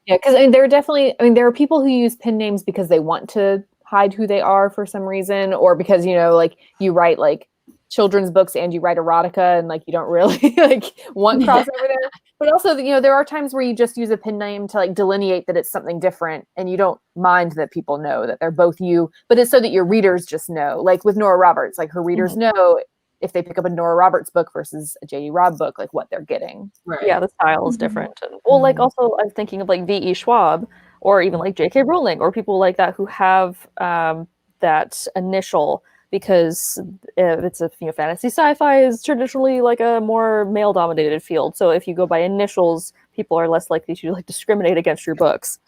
Yeah, because I mean, there are people who use pen names because they want to hide who they are for some reason, or because, you know, like you write like children's books and you write erotica and like you don't really like want crossover there. But also, you know, there are times where you just use a pen name to like delineate that it's something different and you don't mind that people know that they're both you, but it's so that your readers just know. Like with Nora Roberts, like her readers know if they pick up a Nora Roberts book versus a J.D. Robb book, like what they're getting. Right. Yeah, the style is different. And, well, like also I'm thinking of like V.E. Schwab or even like J.K. Rowling or people like that who have that initial, because it's a fantasy sci-fi is traditionally like a more male-dominated field. So if you go by initials, people are less likely to like discriminate against your books.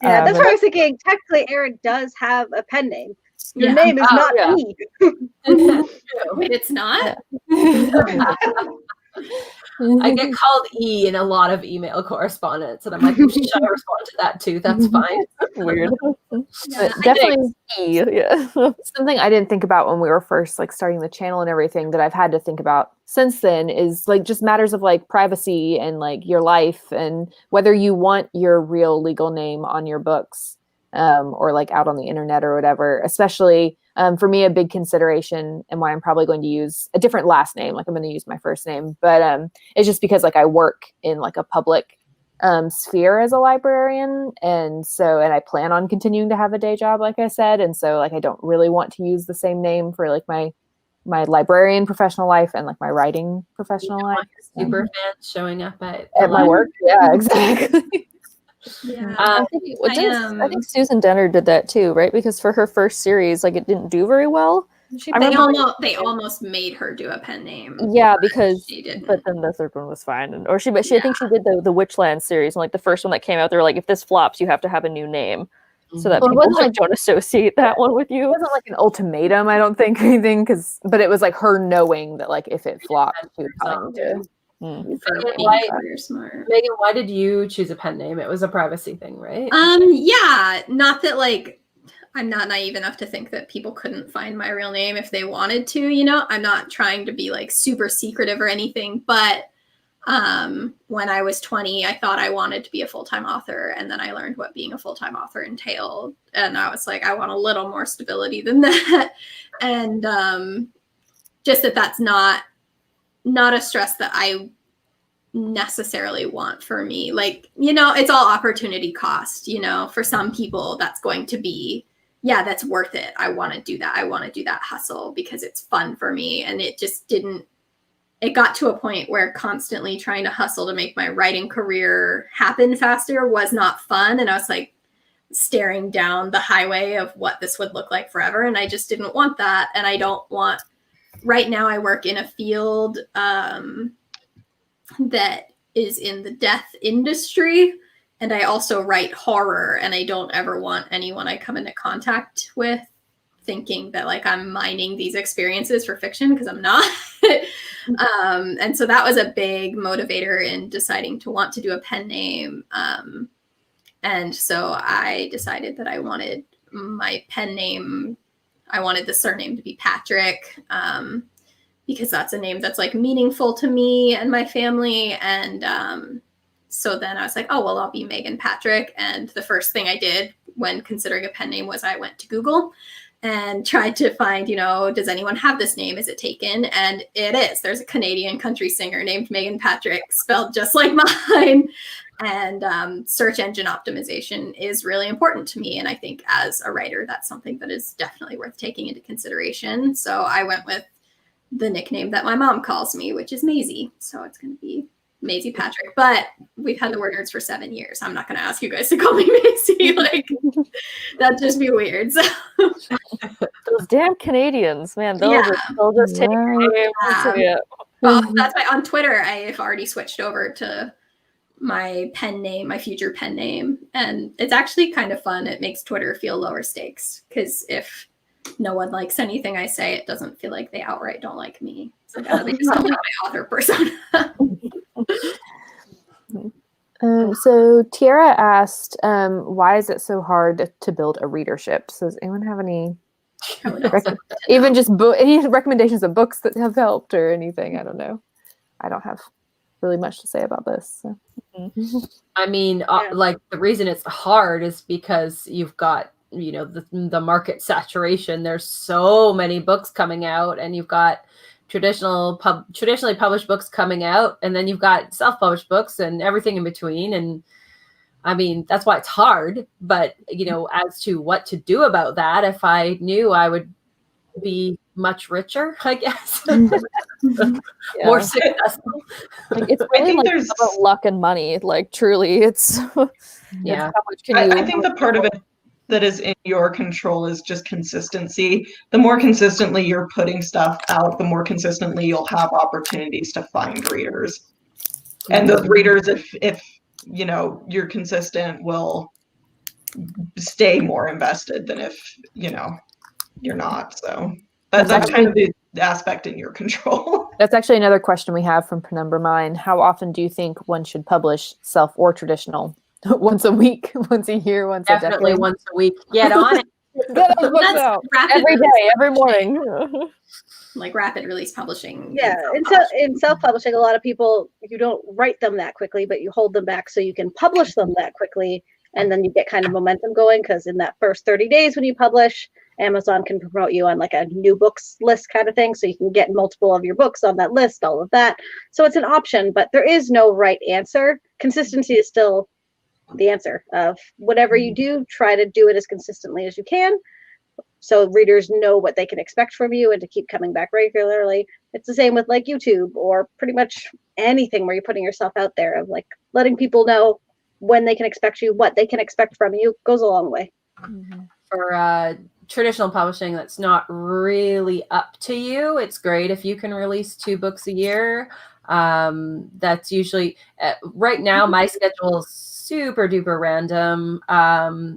Yeah, that's what I was thinking. Technically, Erin does have a pen name. Your name is not E. Wait, it's not? I get called E in a lot of email correspondence, and I'm like, should I respond to that too? That's fine. Weird. Yeah, Definitely E, yeah. something I didn't think about when we were first like starting the channel and everything that I've had to think about since then is like just matters of like privacy and like your life and whether you want your real legal name on your books or like out on the internet or whatever. Especially for me, a big consideration and why I'm probably going to use a different last name. Like I'm going to use my first name, but it's just because like I work in like a public sphere as a librarian, and I plan on continuing to have a day job, like I said, and so like I don't really want to use the same name for like my librarian professional life and like my writing professional life. Super fans showing up at my work. Yeah, exactly. Yeah. I think Susan Denner did that too, right? Because for her first series, like it didn't do very well. They almost made her do a pen name. Yeah, because she didn't. But then the third one was fine, I think she did the Witchland series, and like the first one that came out, they were like, if this flops, you have to have a new name, so that people like don't associate that one with you. It wasn't like an ultimatum, I don't think, or anything, but it was like her knowing that like if it flopped, she would probably do. Megan, why did you choose a pen name? It was a privacy thing, right? Yeah, not that like I'm not naive enough to think that people couldn't find my real name if they wanted to, you know. I'm not trying to be like super secretive or anything, but when I was 20, I thought I wanted to be a full-time author, and then I learned what being a full-time author entailed, and I was like, I want a little more stability than that. And just that's not a stress that I necessarily want for me. Like, you know, it's all opportunity cost, you know. For some people that's going to be yeah, that's worth it. I want to do that. I want to do that hustle because it's fun for me. And it just didn't, it got to a point where constantly trying to hustle to make my writing career happen faster was not fun. And I was like staring down the highway of what this would look like forever. And I just didn't want that. And I don't want, right now I work in a field that is in the death industry. And I also write horror, and I don't ever want anyone I come into contact with thinking that like I'm mining these experiences for fiction, because I'm not. And so that was a big motivator in deciding to want to do a pen name. And so I decided that I wanted my pen name, I wanted the surname to be Patrick, because that's a name that's like meaningful to me and my family. And so then I was like, oh, well, I'll be Megan Patrick. And the first thing I did when considering a pen name was I went to Google and tried to find, you know, does anyone have this name? Is it taken? And it is. There's a Canadian country singer named Megan Patrick, spelled just like mine. And search engine optimization is really important to me. And I think as a writer, that's something that is definitely worth taking into consideration. So I went with the nickname that my mom calls me, which is Maisie. So it's going to be Maisie Patrick. But we've had the WordNerds for 7 years. I'm not going to ask you guys to call me Maisie. Like, that'd just be weird. So. Those damn Canadians, man. They'll just take your name. Well, that's why on Twitter, I've already switched over to my pen name, my future pen name. And it's actually kind of fun. It makes Twitter feel lower stakes, because if no one likes anything I say, it doesn't feel like they outright don't like me. It's like, oh, they just don't like my author persona. So Tiara asked, why is it so hard to build a readership? So does anyone have any, even just any recommendations of books that have helped or anything? I don't know. I don't have really much to say about this. So. I mean, like the reason it's hard is because you've got, you know, the market saturation. There's so many books coming out, and you've got traditionally published books coming out, and then you've got self-published books and everything in between. And I mean, that's why it's hard. But, you know, as to what to do about that, if I knew, I would be much richer, I guess. More successful. Like, it's really like about luck and money. Like, truly, it's yeah. How much can you? I think the part of it that is in your control is just consistency. The more consistently you're putting stuff out, the more consistently you'll have opportunities to find readers. And those readers, if you know, you're consistent, will stay more invested than if, you know, you're not. So that's kind of the aspect in your control. That's actually another question we have from Penumbra Mine. How often do you think one should publish, self or traditional? Once a week, once a year, once Definitely a decade? once a week. Get on it. Get those books out every day, every morning. Like rapid release publishing. Yeah, in self-publishing, a lot of people, you don't write them that quickly, but you hold them back so you can publish them that quickly, and then you get kind of momentum going, because in that first 30 days when you publish, Amazon can promote you on like a new books list kind of thing, so you can get multiple of your books on that list, all of that. So it's an option, but there is no right answer. Consistency is still the answer. Of whatever you do, try to do it as consistently as you can, so readers know what they can expect from you and to keep coming back regularly. It's the same with like YouTube or pretty much anything where you're putting yourself out there, of like letting people know when they can expect you, what they can expect from you, goes a long way. For traditional publishing, that's not really up to you. It's great if you can release 2 books a year. That's usually right now my schedule is super duper random.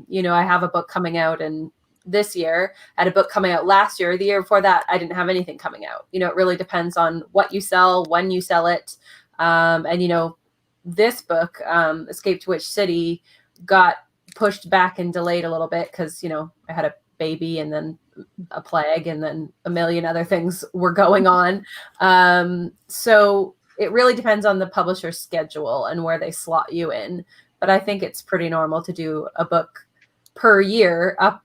You know, I have a book coming out and this year, I had a book coming out last year. The year before that, I didn't have anything coming out. You know, it really depends on what you sell, when you sell it. And, you know, this book, Escape to Witch City, got pushed back and delayed a little bit because, you know, I had a baby and then a plague and then a million other things were going on. So it really depends on the publisher's schedule and where they slot you in. But I think it's pretty normal to do a book per year up,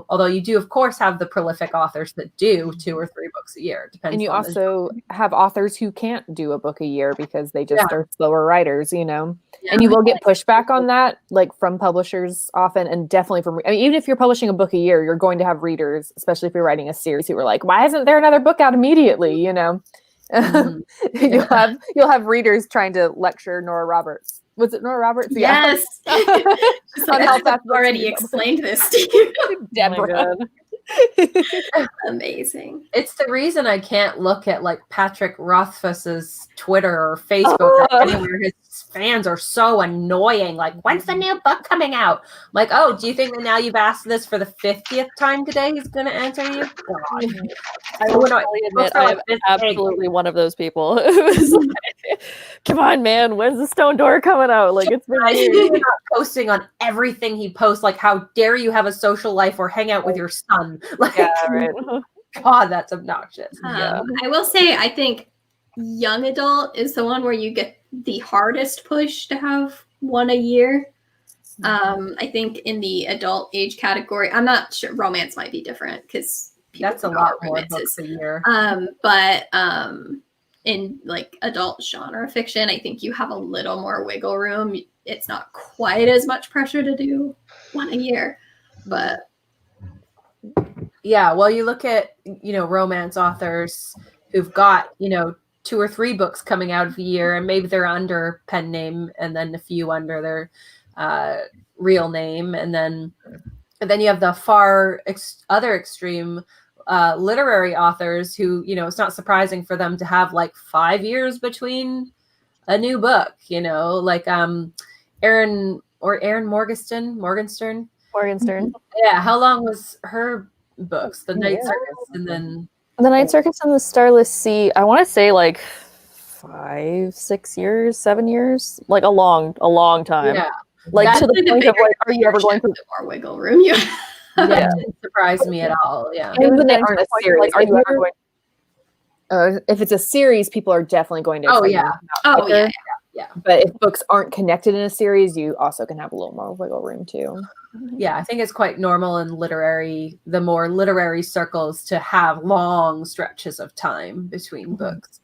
although you do, of course, have the prolific authors that do 2 or 3 books a year. Depends. And you on also have authors who can't do a book a year because they just are slower writers, And you will get pushback on that, like from publishers often, and definitely from, even if you're publishing a book a year, you're going to have readers, especially if you're writing a series, who are like, why isn't there another book out immediately, Mhm. You'll have readers trying to lecture Nora Roberts. Was it Nora Roberts? Yes. She's Like, I've already explained this to you. Deborah. Amazing. It's the reason I can't look at like Patrick Rothfuss's Twitter or Facebook or anywhere. His fans are so annoying. Like, when's the new book coming out? I'm like, oh, do you think that now you've asked this for the 50th time today he's going to answer you? God. I will admit I am absolutely one of those people. Like, come on, man, when's the Stone Door coming out? Like, it's been He's not posting on everything he posts. Like, how dare you have a social life or hang out with your son? Like, right. God, that's obnoxious. I will say, I think young adult is the one where you get the hardest push to have one a year. I think in the adult age category, I'm not sure, romance might be different because that's a lot more books a year. But in like adult genre fiction, I think you have a little more wiggle room. It's not quite as much pressure to do one a year, but yeah, well, you look at, romance authors who've got, 2 or 3 books coming out of a year, and maybe they're under pen name and then a few under their real name. And then you have the other extreme literary authors who, it's not surprising for them to have like 5 years between a new book, like Erin Morgenstern. Yeah, how long was her books? The Night Circus, and then The Night Circus and the Starless Sea. I want to say like 5, 6 years, 7 years, like a long time. Yeah, like to the point of like, are you ever going to more wiggle room? That didn't surprise me at all. Yeah, even when they aren't a series, like, are you ever going? If it's a series, people are definitely going to. Oh yeah. But if books aren't connected in a series, you also can have a little more wiggle room too. Yeah, I think it's quite normal in the more literary circles to have long stretches of time between books.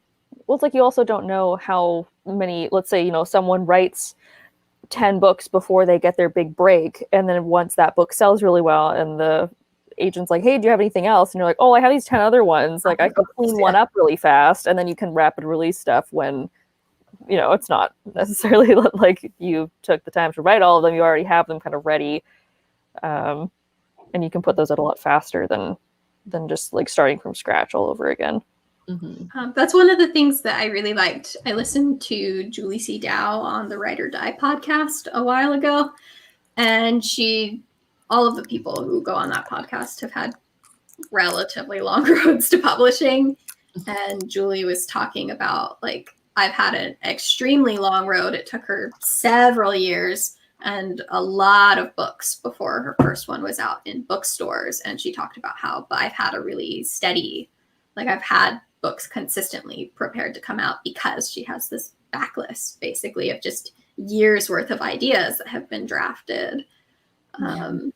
Well, it's like you also don't know how many, let's say, someone writes 10 books before they get their big break. And then once that book sells really well and the agent's like, hey, do you have anything else? And you're like, oh, I have these 10 other ones. Like I can clean one up really fast. And then you can rapid release stuff when, it's not necessarily like you took the time to write all of them. You already have them kind of ready. And you can put those out a lot faster than just like starting from scratch all over again. Mm-hmm. That's one of the things that I really liked. I listened to Julie C. Dow on the Write or Die podcast a while ago, and all of the people who go on that podcast have had relatively long roads to publishing. And Julie was talking about, like, I've had an extremely long road. It took her several years and a lot of books before her first one was out in bookstores. And she talked about how I've had a really steady, like I've had books consistently prepared to come out because she has this backlist basically of just years worth of ideas that have been drafted.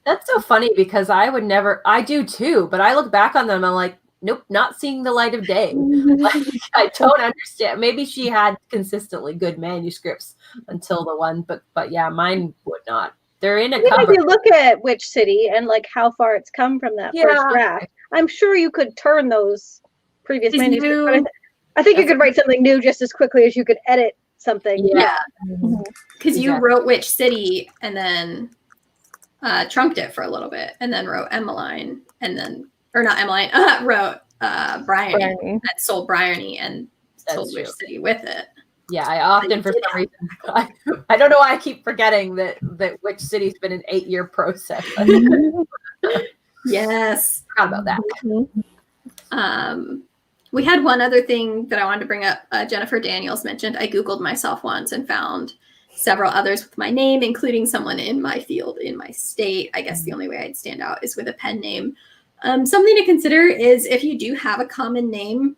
That's so funny because I do too, but I look back on them, I'm like, nope, not seeing the light of day. Like, I don't understand. Maybe she had consistently good manuscripts until the one, but yeah, mine would not. They're in a cover. If you look at Which City and like how far it's come from that first draft, I'm sure you could turn those previous manuscripts. But I think you could write something new just as quickly as you could edit something. Yeah, because you wrote Which City and then trunked it for a little bit, and then wrote Emmeline, and then not Emmeline, wrote Bryony, and sold Bryony and sold Which City with it. Yeah, I often, for some reason, I don't know why I keep forgetting that Which City's been an 8-year process. Yes. Forgot about that. We had one other thing that I wanted to bring up. Jennifer Daniels mentioned I Googled myself once and found several others with my name, including someone in my field, in my state. I guess the only way I'd stand out is with a pen name. Something to consider is if you do have a common name,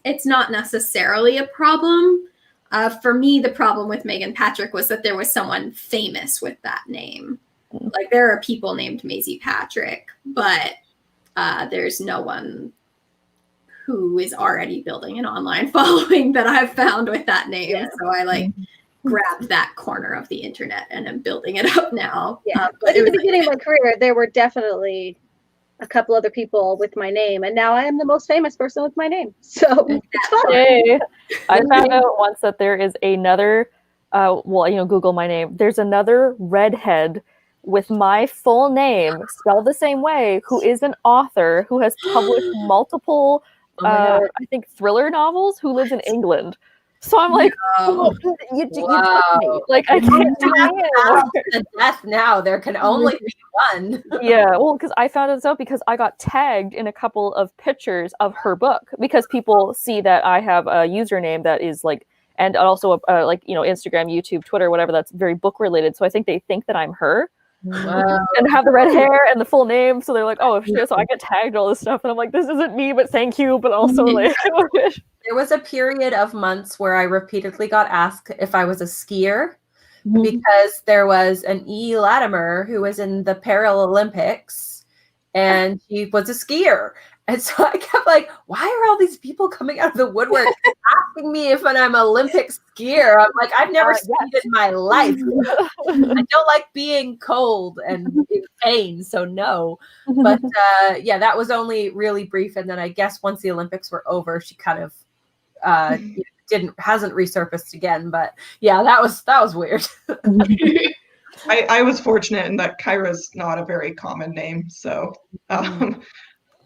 it's not necessarily a problem. For me, the problem with Megan Patrick was that there was someone famous with that name. Like there are people named Maisie Patrick, but there's no one who is already building an online following that I've found with that name. Yeah. So I like grabbed that corner of the internet and am building it up now. Yeah. But in the beginning of my career, there were definitely a couple other people with my name, and now I am the most famous person with my name. So it's fun. Yay. I found out once that there is another, Google my name. There's another redhead with my full name spelled the same way, who is an author who has published multiple, I think, thriller novels, who lives in England. So I'm like, you took me. Like, I can't do it. To death now. There can only be one. Yeah, well, because I found this out because I got tagged in a couple of pictures of her book, because people see that I have a username that is like, and also Instagram, YouTube, Twitter, whatever, that's very book related. So I think they think that I'm her. Wow. And have the red hair and the full name, so they're like, oh shit. So I get tagged all this stuff, and I'm like, this isn't me, but thank you. But also like, there was a period of months where I repeatedly got asked if I was a skier, because there was an E. Latimer who was in the Paralympics, and he was a skier. And so I kept like, why are all these people coming out of the woodwork asking me if I'm an Olympic skier? I'm like, I've never skied in my life. I don't like being cold and in pain, so no. But that was only really brief. And then I guess once the Olympics were over, she kind of hasn't resurfaced again. But yeah, that was weird. I was fortunate in that Kyra's not a very common name, so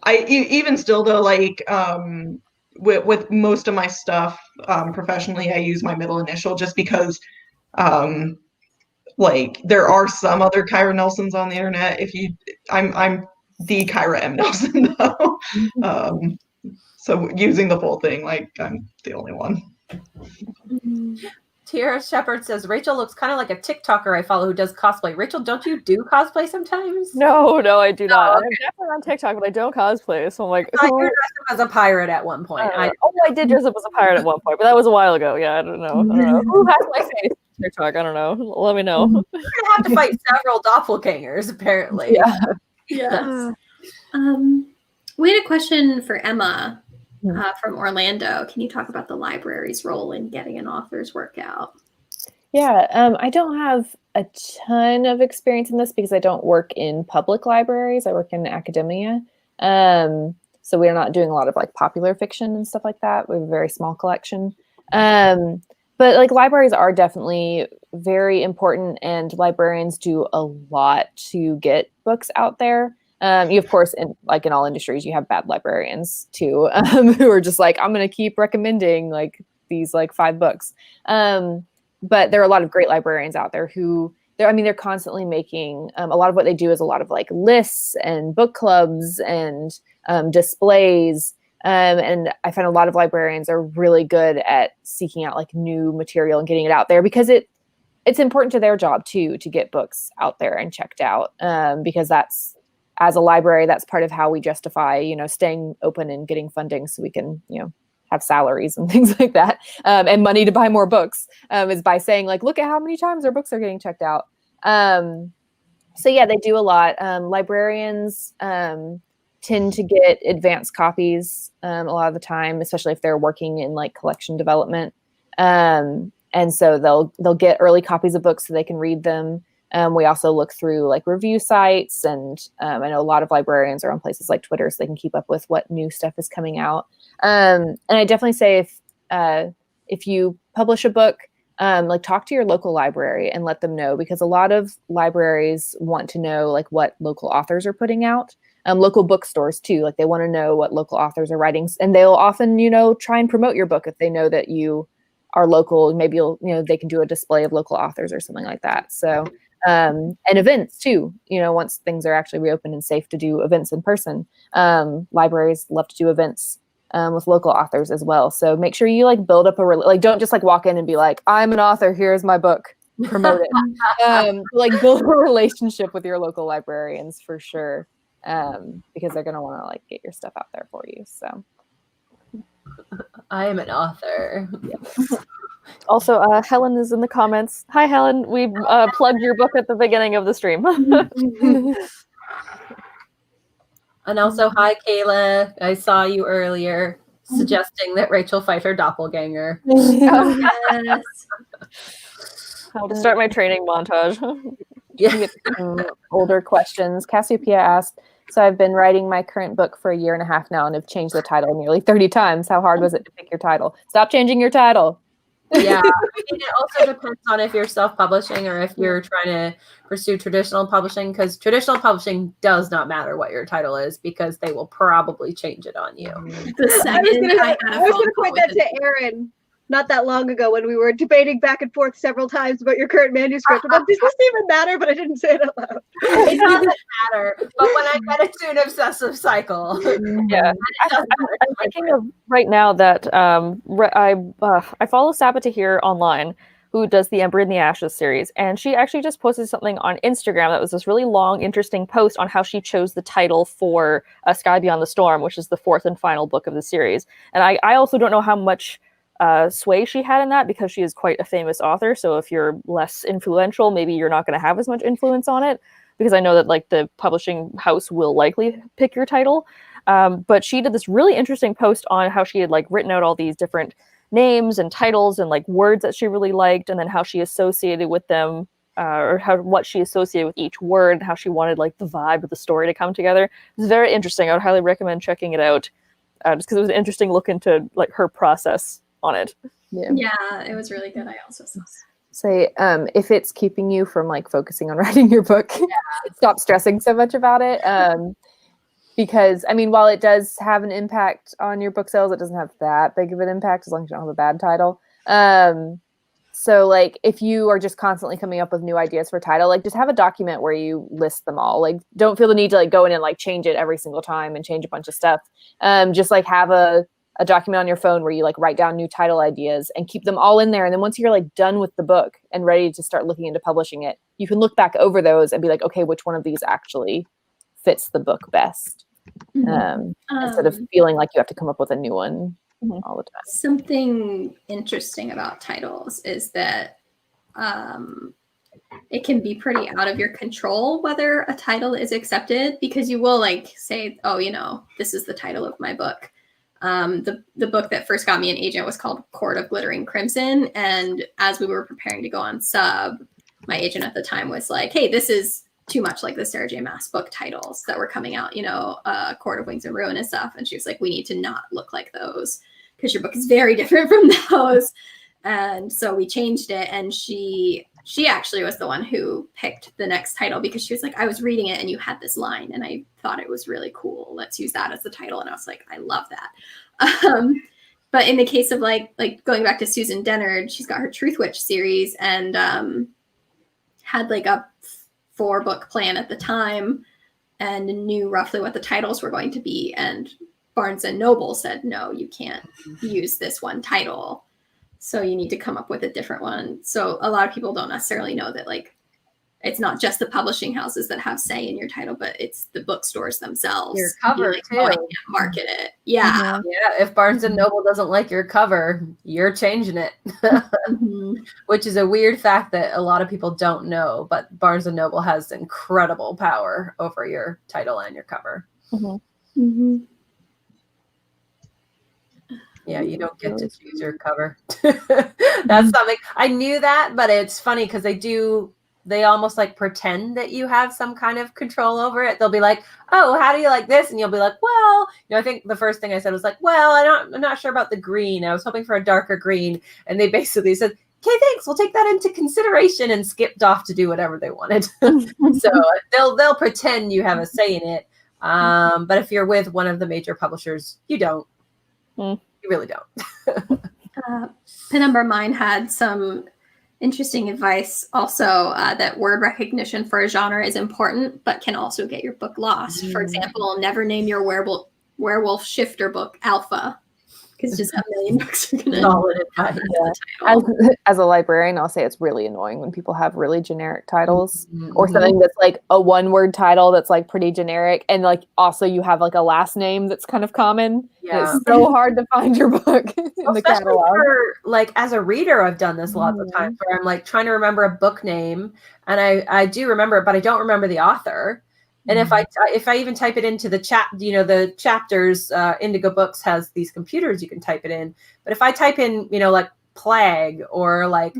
I even still though, like with most of my stuff professionally, I use my middle initial just because like there are some other Kyra Nelsons on the internet. I'm the Kyra M Nelson though. So using the full thing, like I'm the only one. Tierra Shepherd says, Rachel looks kind of like a TikToker I follow who does cosplay. Rachel, don't you do cosplay sometimes? No, I do not. Okay. I'm definitely on TikTok, but I don't cosplay. So I'm like, I thought you were dressed up as a pirate at one point. I did dress up as a pirate at one point, but that was a while ago. Yeah, I don't know. Who has my face? TikTok, I don't know. Let me know. You're gonna have to fight several doppelgangers, apparently. Yeah. Yes. We had a question for Emma from Orlando. Can you talk about the library's role in getting an author's work out? Yeah, I don't have a ton of experience in this because I don't work in public libraries. I work in academia. So we're not doing a lot of like popular fiction and stuff like that. We have a very small collection. But like libraries are definitely very important, and librarians do a lot to get books out there. You, of course, in all industries, you have bad librarians too, who are just like, I'm going to keep recommending like these like 5 books. But there are a lot of great librarians out there who they're constantly making a lot of what they do is a lot of like lists and book clubs and displays. And I find a lot of librarians are really good at seeking out like new material and getting it out there, because it's important to their job too, to get books out there and checked out. Because that's, as a library, that's part of how we justify, staying open and getting funding so we can, have salaries and things like that, and money to buy more books, is by saying like, look at how many times our books are getting checked out. So yeah, they do a lot. Librarians tend to get advanced copies a lot of the time, especially if they're working in like collection development. And so they'll get early copies of books so they can read them. We also look through like review sites, and I know a lot of librarians are on places like Twitter, so they can keep up with what new stuff is coming out. And I definitely say if you publish a book, like talk to your local library and let them know, because a lot of libraries want to know like what local authors are putting out. Local bookstores too, like they want to know what local authors are writing, and they'll often, try and promote your book if they know that you are local. Maybe they can do a display of local authors or something like that. So. And events too, once things are actually reopened and safe to do events in person, libraries love to do events with local authors as well. So make sure you like build up don't just like walk in and be like, I'm an author, here's my book, promote it. Like build a relationship with your local librarians for sure, because they're gonna want to like get your stuff out there for you. So I am an author. Yes. Also, Helen is in the comments. Hi, Helen. We plugged your book at the beginning of the stream. And also, hi, Kayla. I saw you earlier suggesting that Rachel fight her doppelganger. Yes. How to start my training montage. Yeah. Older questions. Cassiopeia asked, so I've been writing my current book for 1.5 years now and have changed the title nearly 30 times. How hard was it to pick your title? Stop changing your title. Yeah. I mean, it also depends on if you're self-publishing or if you're trying to pursue traditional publishing, because traditional publishing does not matter what your title is because they will probably change it on you. The I was second I had a going phone to call point with that to Aaron not that long ago when we were debating back and forth several times about your current manuscript. I'm like, does this even matter? But I didn't say it out loud. It doesn't matter. But when I get into an obsessive cycle, Yeah, I'm thinking of right now that I follow Sabatahir online, who does the Ember in the Ashes series, and she actually just posted something on Instagram that was this really long, interesting post on how she chose the title for Sky Beyond the Storm, which is the 4th and final book of the series. And I also don't know how much sway she had in that because she is quite a famous author. So if you're less influential, maybe you're not going to have as much influence on it, because I know that like the publishing house will likely pick your title. But she did this really interesting post on how she had like written out all these different names and titles and like words that she really liked, and then how she associated with them, or what she associated with each word, and how she wanted like the vibe of the story to come together. It's very interesting. I would highly recommend checking it out, just because it was an interesting look into like her process on it. Yeah, it was really good. I also saw. Say, if it's keeping you from like focusing on writing your book, stop stressing so much about it. Because I mean, while it does have an impact on your book sales, it doesn't have that big of an impact as long as you don't have a bad title. So like if you are just constantly coming up with new ideas for title, like just have a document where you list them all. Like don't feel the need to like go in and like change it every single time and change a bunch of stuff. Just like have a document on your phone where you like write down new title ideas and keep them all in there. And then once you're like done with the book and ready to start looking into publishing it, you can look back over those and be like, okay, which one of these actually fits the book best? Instead of feeling like you have to come up with a new one all the time. Something interesting about titles is that it can be pretty out of your control whether a title is accepted, because you will like say, oh, you know, this is the title of my book. The book that first got me an agent was called Court of Glittering Crimson. And as we were preparing to go on sub, my agent at the time was like, hey, this is too much like the Sarah J. Maas book titles that were coming out, you know, Court of Wings and Ruin and stuff. And she was like, we need to not look like those because your book is very different from those. And so we changed it. And she actually was the one who picked the next title because she was like, I was reading it and you had this line and I thought it was really cool. Let's use that as the title. And I was like, I love that. But in the case of like going back to Susan Dennard, she's got her Truth Witch series and had like a 4-book plan at the time and knew roughly what the titles were going to be. And Barnes and Noble said, no, you can't use this one title. So you need to come up with a different one. So a lot of people don't necessarily know that like it's not just the publishing houses that have say in your title, but it's the bookstores themselves. Your cover like, too. oh, I can't market it. Yeah. Yeah. If Barnes and Noble doesn't like your cover, you're changing it. Which is a weird fact that a lot of people don't know, but Barnes and Noble has incredible power over your title and your cover. Yeah, you don't get to choose your cover. That's something I knew that, but it's funny because they almost like pretend that you have some kind of control over it. They'll be like, oh, how do you like this? And you'll be like, well, you know, I think the first thing I said was like, well, I'm not sure about the green. I was hoping for a darker green. And they basically said, okay, thanks. We'll take that into consideration, and skipped off to do whatever they wanted. So they'll pretend you have a say in it. But if you're with one of the major publishers, you don't. You really don't. Penumbra Mine had some interesting advice also that word recognition for a genre is important, but can also get your book lost. For example, never name your werewolf shifter book Alpha. because just a million books are gonna. Solid advice. As a librarian, I'll say it's really annoying when people have really generic titles Mhm. or something that's like a one-word title that's like pretty generic, and like also you have like a last name that's kind of common. And Yeah. it's so hard to find your book in the Especially catalog. for, like, as a reader, I've done this lots of times where I'm like trying to remember a book name, and I do remember it, but I don't remember the author. And if I even type it into the chat, the chapters, Indigo Books has these computers you can type it in. But if I type in, like Plague or like,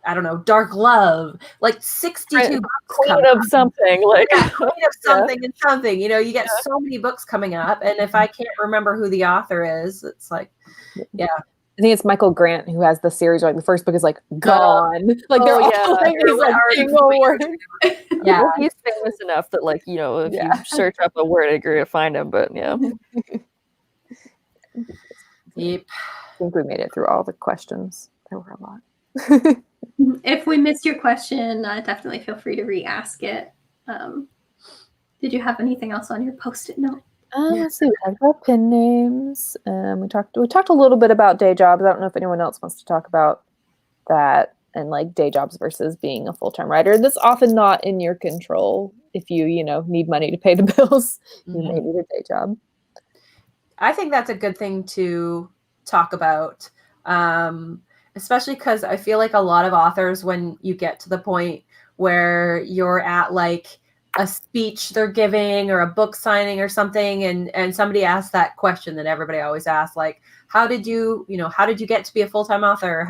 I don't know, Dark Love, like 62 books Queen come of up. something, like Yeah, Queen of something and something. You get so many books coming up, and if I can't remember who the author is, it's like, yeah. I think it's Michael Grant who has the series where like the first book is like gone. Like they're Oh, all yeah. like these like single words. Yeah. Well, he's famous enough that, like, if you search up a word, you're gonna find him. But yeah, Yep. I think we made it through all the questions. There were a lot. If we missed your question, definitely feel free to re-ask it. Did you have anything else on your post-it note? Let's see. We talked about pen names. We talked a little bit about day jobs. I don't know if anyone else wants to talk about that and like day jobs versus being a full-time writer. That's often not in your control. If you need money to pay the bills, you may need a day job. I think that's a good thing to talk about, especially because I feel like a lot of authors, when you get to the point where you're at like a speech they're giving or a book signing or something, and somebody asks that question that everybody always asks, like, how did you get to be a full-time author?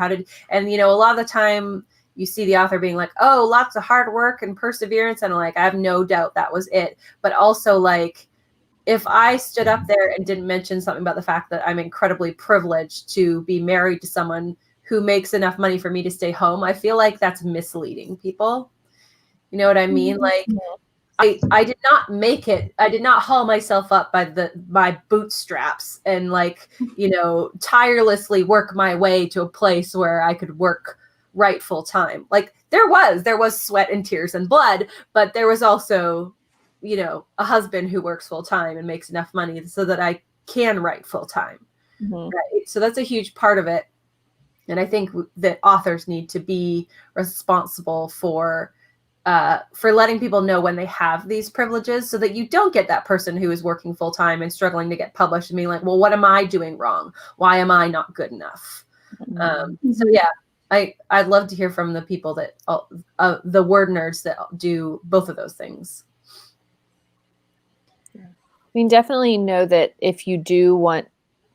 And a lot of the time you see the author being like, oh, lots of hard work and perseverance, and like, I have no doubt that was it. But also, like, if I stood up there and didn't mention something about the fact that I'm incredibly privileged to be married to someone who makes enough money for me to stay home, I feel like that's misleading people. You know what I mean? Like, I did not make it. I did not haul myself up by my bootstraps and like, tirelessly work my way to a place where I could write full time. Like there was sweat and tears and blood, but there was also, a husband who works full time and makes enough money so that I can write full time. Right? So that's a huge part of it. And I think that authors need to be responsible for letting people know when they have these privileges, so that you don't get that person who is working full time and struggling to get published and being like, well, what am I doing wrong? Why am I not good enough? So yeah, I'd love to hear from the people that the word nerds that do both of those things. I mean, definitely know that if you do want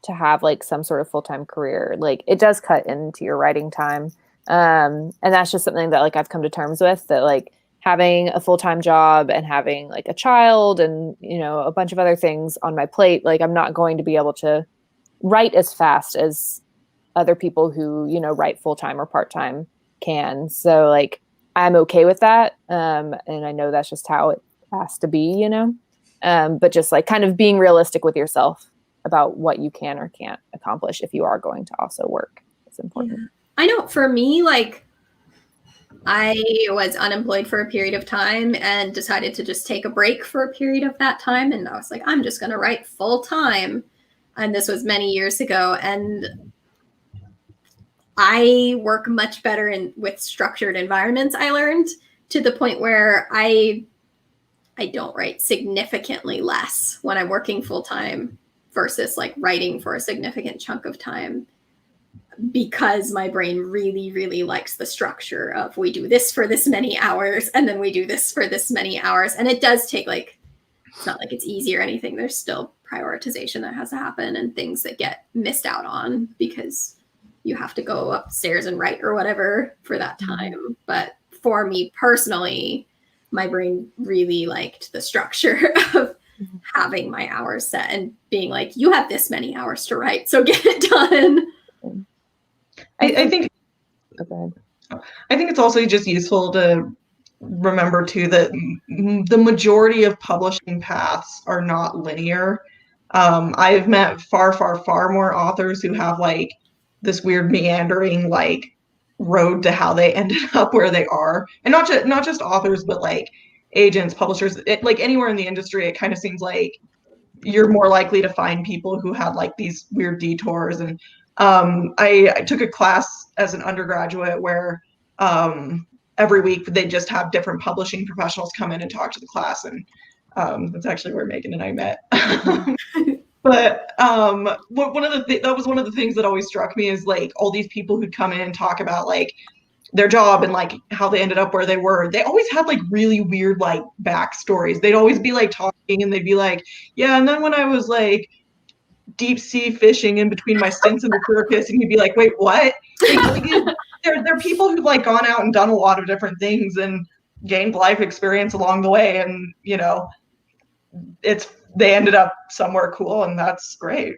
to have like some sort of full-time career, like it does cut into your writing time. And that's just something that like I've come to terms with, that like having a full-time job and having like a child and, a bunch of other things on my plate, like I'm not going to be able to write as fast as other people who, write full-time or part-time can. So like, I'm okay with that. And I know that's just how it has to be, but just like kind of being realistic with yourself about what you can or can't accomplish if you are going to also work. It's important. Yeah. I know for me, like I was unemployed for a period of time and decided to just take a break for a period of that time. And I was like, I'm just going to write full time. And this was many years ago. And I work much better with structured environments, I learned, to the point where I don't write significantly less when I'm working full time versus like writing for a significant chunk of time, because my brain really, really likes the structure of we do this for this many hours and then we do this for this many hours. And it does take like, it's not like it's easy or anything. There's still prioritization that has to happen and things that get missed out on because you have to go upstairs and write or whatever for that time. But for me personally, my brain really liked the structure of having my hours set and being like, you have this many hours to write, so get it done. I think it's also just useful to remember too that the majority of publishing paths are not linear. I've met far more authors who have like this weird meandering like road to how they ended up where they are, and not just authors, but like agents, publishers, like anywhere in the industry. It kind of seems like you're more likely to find people who had like these weird detours. And I took a class as an undergraduate where every week they just have different publishing professionals come in and talk to the class, and that's actually where Megan and I met. But that was one of the things that always struck me is like all these people who'd come in and talk about like their job and like how they ended up where they were. They always had like really weird like backstories. They'd always be like talking and they'd be like, yeah, and then when I was like deep sea fishing in between my stints in the circus, and you'd be like, wait, what? Like, they're people who've like gone out and done a lot of different things and gained life experience along the way, and you know, they ended up somewhere cool, and that's great.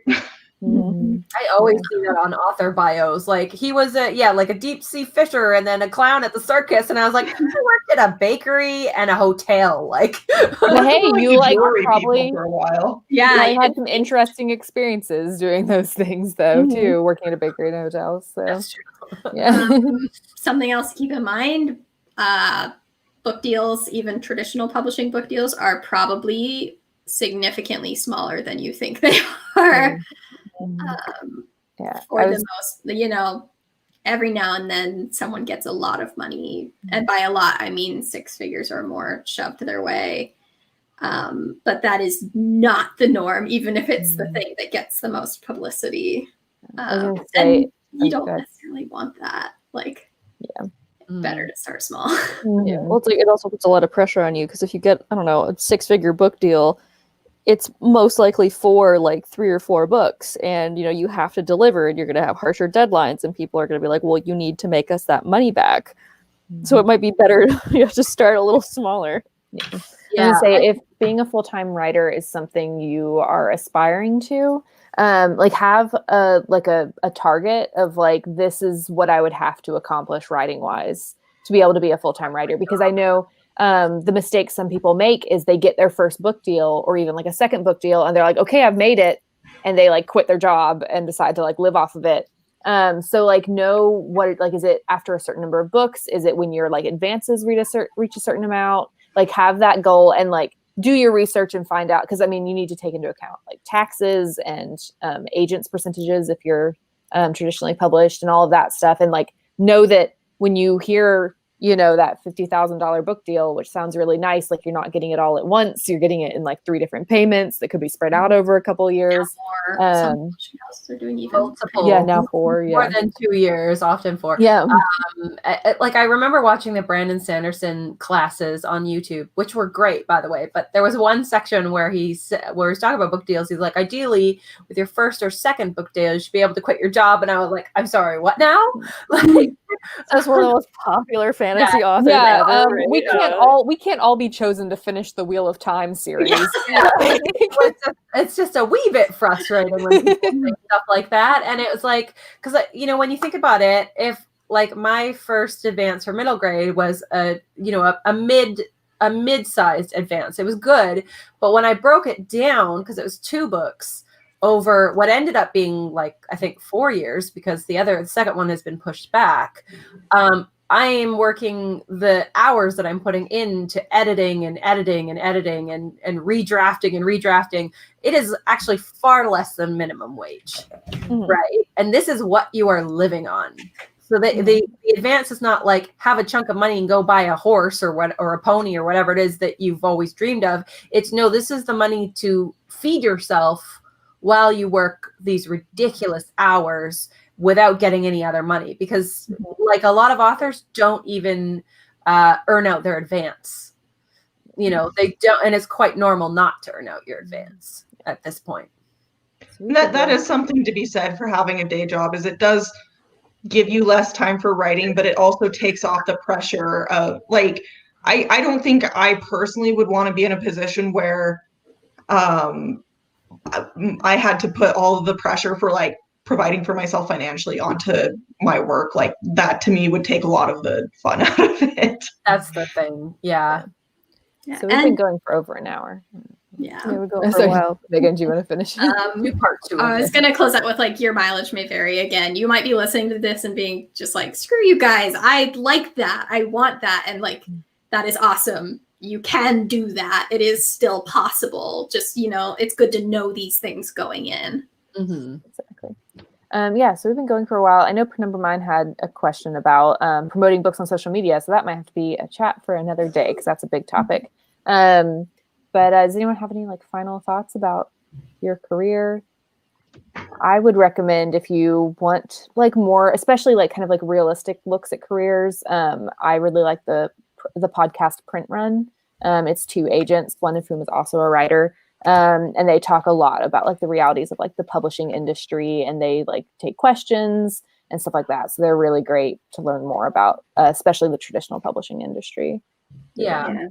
Mm-hmm. I always see that on author bios. Like he was like a deep sea fisher and then a clown at the circus, and I was like, I worked at a bakery and a hotel. Like, well, hey, you like Jewelry probably people for a while. Yeah, you had some interesting experiences doing those things though too, working at a bakery and a hotel. So that's true. yeah. something else to keep in mind, book deals, even traditional publishing book deals, are probably significantly smaller than you think they are. Yeah, For the most, you know, every now and then someone gets a lot of money, and by a lot I mean 6 figures or more shoved their way. But that is not the norm, even if it's the thing that gets the most publicity. And you don't necessarily want that. Like, better to start small. Yeah, well, it's like it also puts a lot of pressure on you, because if you get, I don't know, a 6-figure book deal, it's most likely for like 3 or 4 books, and you know you have to deliver, and you're going to have harsher deadlines, and people are going to be like, well, you need to make us that money back. So it might be better to start a little smaller. Yeah. Say if being a full-time writer is something you are aspiring to, like have a target of like, this is what I would have to accomplish writing wise to be able to be a full-time writer. Because I know the mistake some people make is they get their first book deal or even like a second book deal, and they're like, okay, I've made it. And they like quit their job and decide to like live off of it. So like know what, like, is it after a certain number of books? Is it when your like advances reach a certain amount? Like have that goal and like do your research and find out. Cause I mean, you need to take into account like taxes and agents percentages if you're traditionally published and all of that stuff. And like know that when you hear, you know, that $50,000 book deal, which sounds really nice, like you're not getting it all at once. You're getting it in like 3 different payments that could be spread out over a couple of years. Some houses are doing even multiple. Yeah, now 4. Yeah. More than 2 years, often 4. Yeah. Like I remember watching the Brandon Sanderson classes on YouTube, which were great, by the way. But there was one section where he's talking about book deals. He's like, ideally, with your first or second book deal, you should be able to quit your job. And I was like, I'm sorry, what now? Like, that's one of the most popular fantasy authors ever. We can't all be chosen to finish the Wheel of Time series. Yeah. It's just a wee bit frustrating when people say stuff like that. And it was like, because you know, when you think about it, if like my first advance for middle grade was a mid-sized advance, it was good. But when I broke it down, because it was 2 books over what ended up being like, I think 4 years, because the second one has been pushed back. I am working the hours that I'm putting into editing and redrafting. It is actually far less than minimum wage, right? And this is what you are living on. So the advance is not like have a chunk of money and go buy a horse or a pony or whatever it is that you've always dreamed of. It's no, this is the money to feed yourself while you work these ridiculous hours without getting any other money, because like a lot of authors don't even earn out their advance. You know, they don't, and it's quite normal not to earn out your advance at this point. That is something to be said for having a day job, is it does give you less time for writing, but it also takes off the pressure of like, I don't think I personally would want to be in a position where I had to put all of the pressure for like providing for myself financially onto my work. Like that to me would take a lot of the fun out of it. That's the thing. Yeah. So we've been going for over an hour. Yeah. We're going for a while. Megan, do you want to finish? Part 2. I was going to close out with like your mileage may vary again. You might be listening to this and being just like, screw you guys. I like that. I want that. And like, that is awesome. you can do that. It is still possible. Just, it's good to know these things going in. Mm-hmm. Exactly. Yeah, so we've been going for a while. I know Penumbra Mine had a question about promoting books on social media, so that might have to be a chat for another day because that's a big topic. But does anyone have any final thoughts about your career? I would recommend, if you want more, especially kind of realistic looks at careers. I really like the podcast Print Run. It's 2 agents, one of whom is also a writer. And they talk a lot about the realities of the publishing industry, and they take questions and stuff like that. So they're really great to learn more about, especially the traditional publishing industry. Yeah.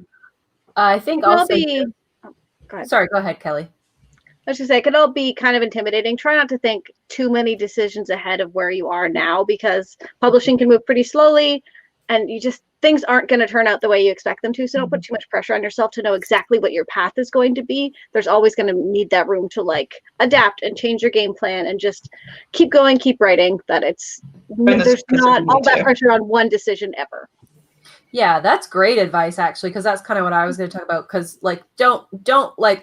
I think It could all also. be. Oh, go ahead. Sorry, go ahead, Kelly. I was just say it could all be kind of intimidating. Try not to think too many decisions ahead of where you are now, because publishing can move pretty slowly, and things aren't going to turn out the way you expect them to. So don't put too much pressure on yourself to know exactly what your path is going to be. There's always going to need that room to adapt and change your game plan and just keep going, keep writing. There's not all that pressure on one decision ever. Yeah, that's great advice, actually, because that's kind of what I was going to talk about. Because don't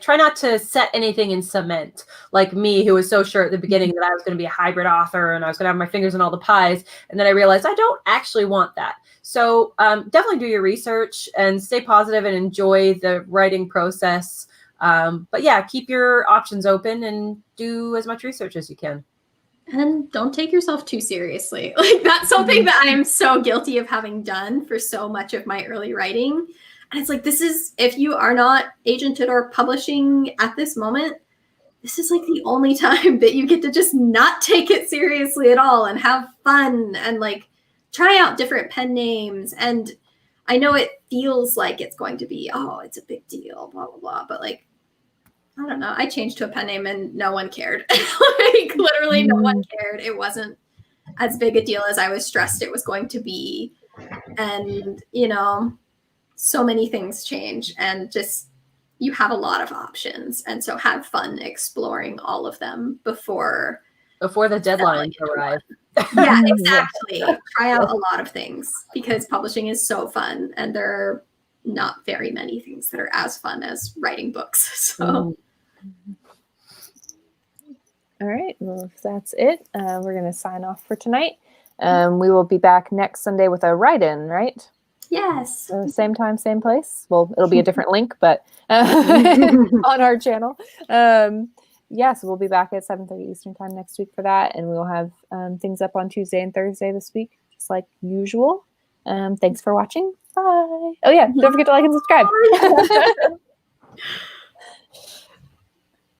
try not to set anything in cement. Like me, who was so sure at the beginning that I was going to be a hybrid author and I was going to have my fingers in all the pies, and then I realized I don't actually want that. So definitely do your research and stay positive and enjoy the writing process. But yeah, keep your options open and do as much research as you can. And don't take yourself too seriously. That's something that I am so guilty of having done for so much of my early writing. And it's if you are not agented or publishing at this moment, this is the only time that you get to just not take it seriously at all and have fun and try out different pen names. And I know it feels like it's going to be, oh, it's a big deal, blah, blah, blah. But I don't know. I changed to a pen name and no one cared. Literally no one cared. It wasn't as big a deal as I was stressed it was going to be. And, so many things change, and just you have a lot of options. And so have fun exploring all of them before the deadline arrives. Yeah, exactly. Try out a lot of things, because publishing is so fun, and there are not very many things that are as fun as writing books. So. All right. Well, if that's it, we're going to sign off for tonight. We will be back next Sunday with a write-in, right? Yes. So same time, same place. Well, it'll be a different link, but on our channel. So we'll be back at 7:30 Eastern time next week for that. And we'll have things up on Tuesday and Thursday this week, just like usual. Thanks for watching. Bye. Oh, yeah. Don't forget to like and subscribe.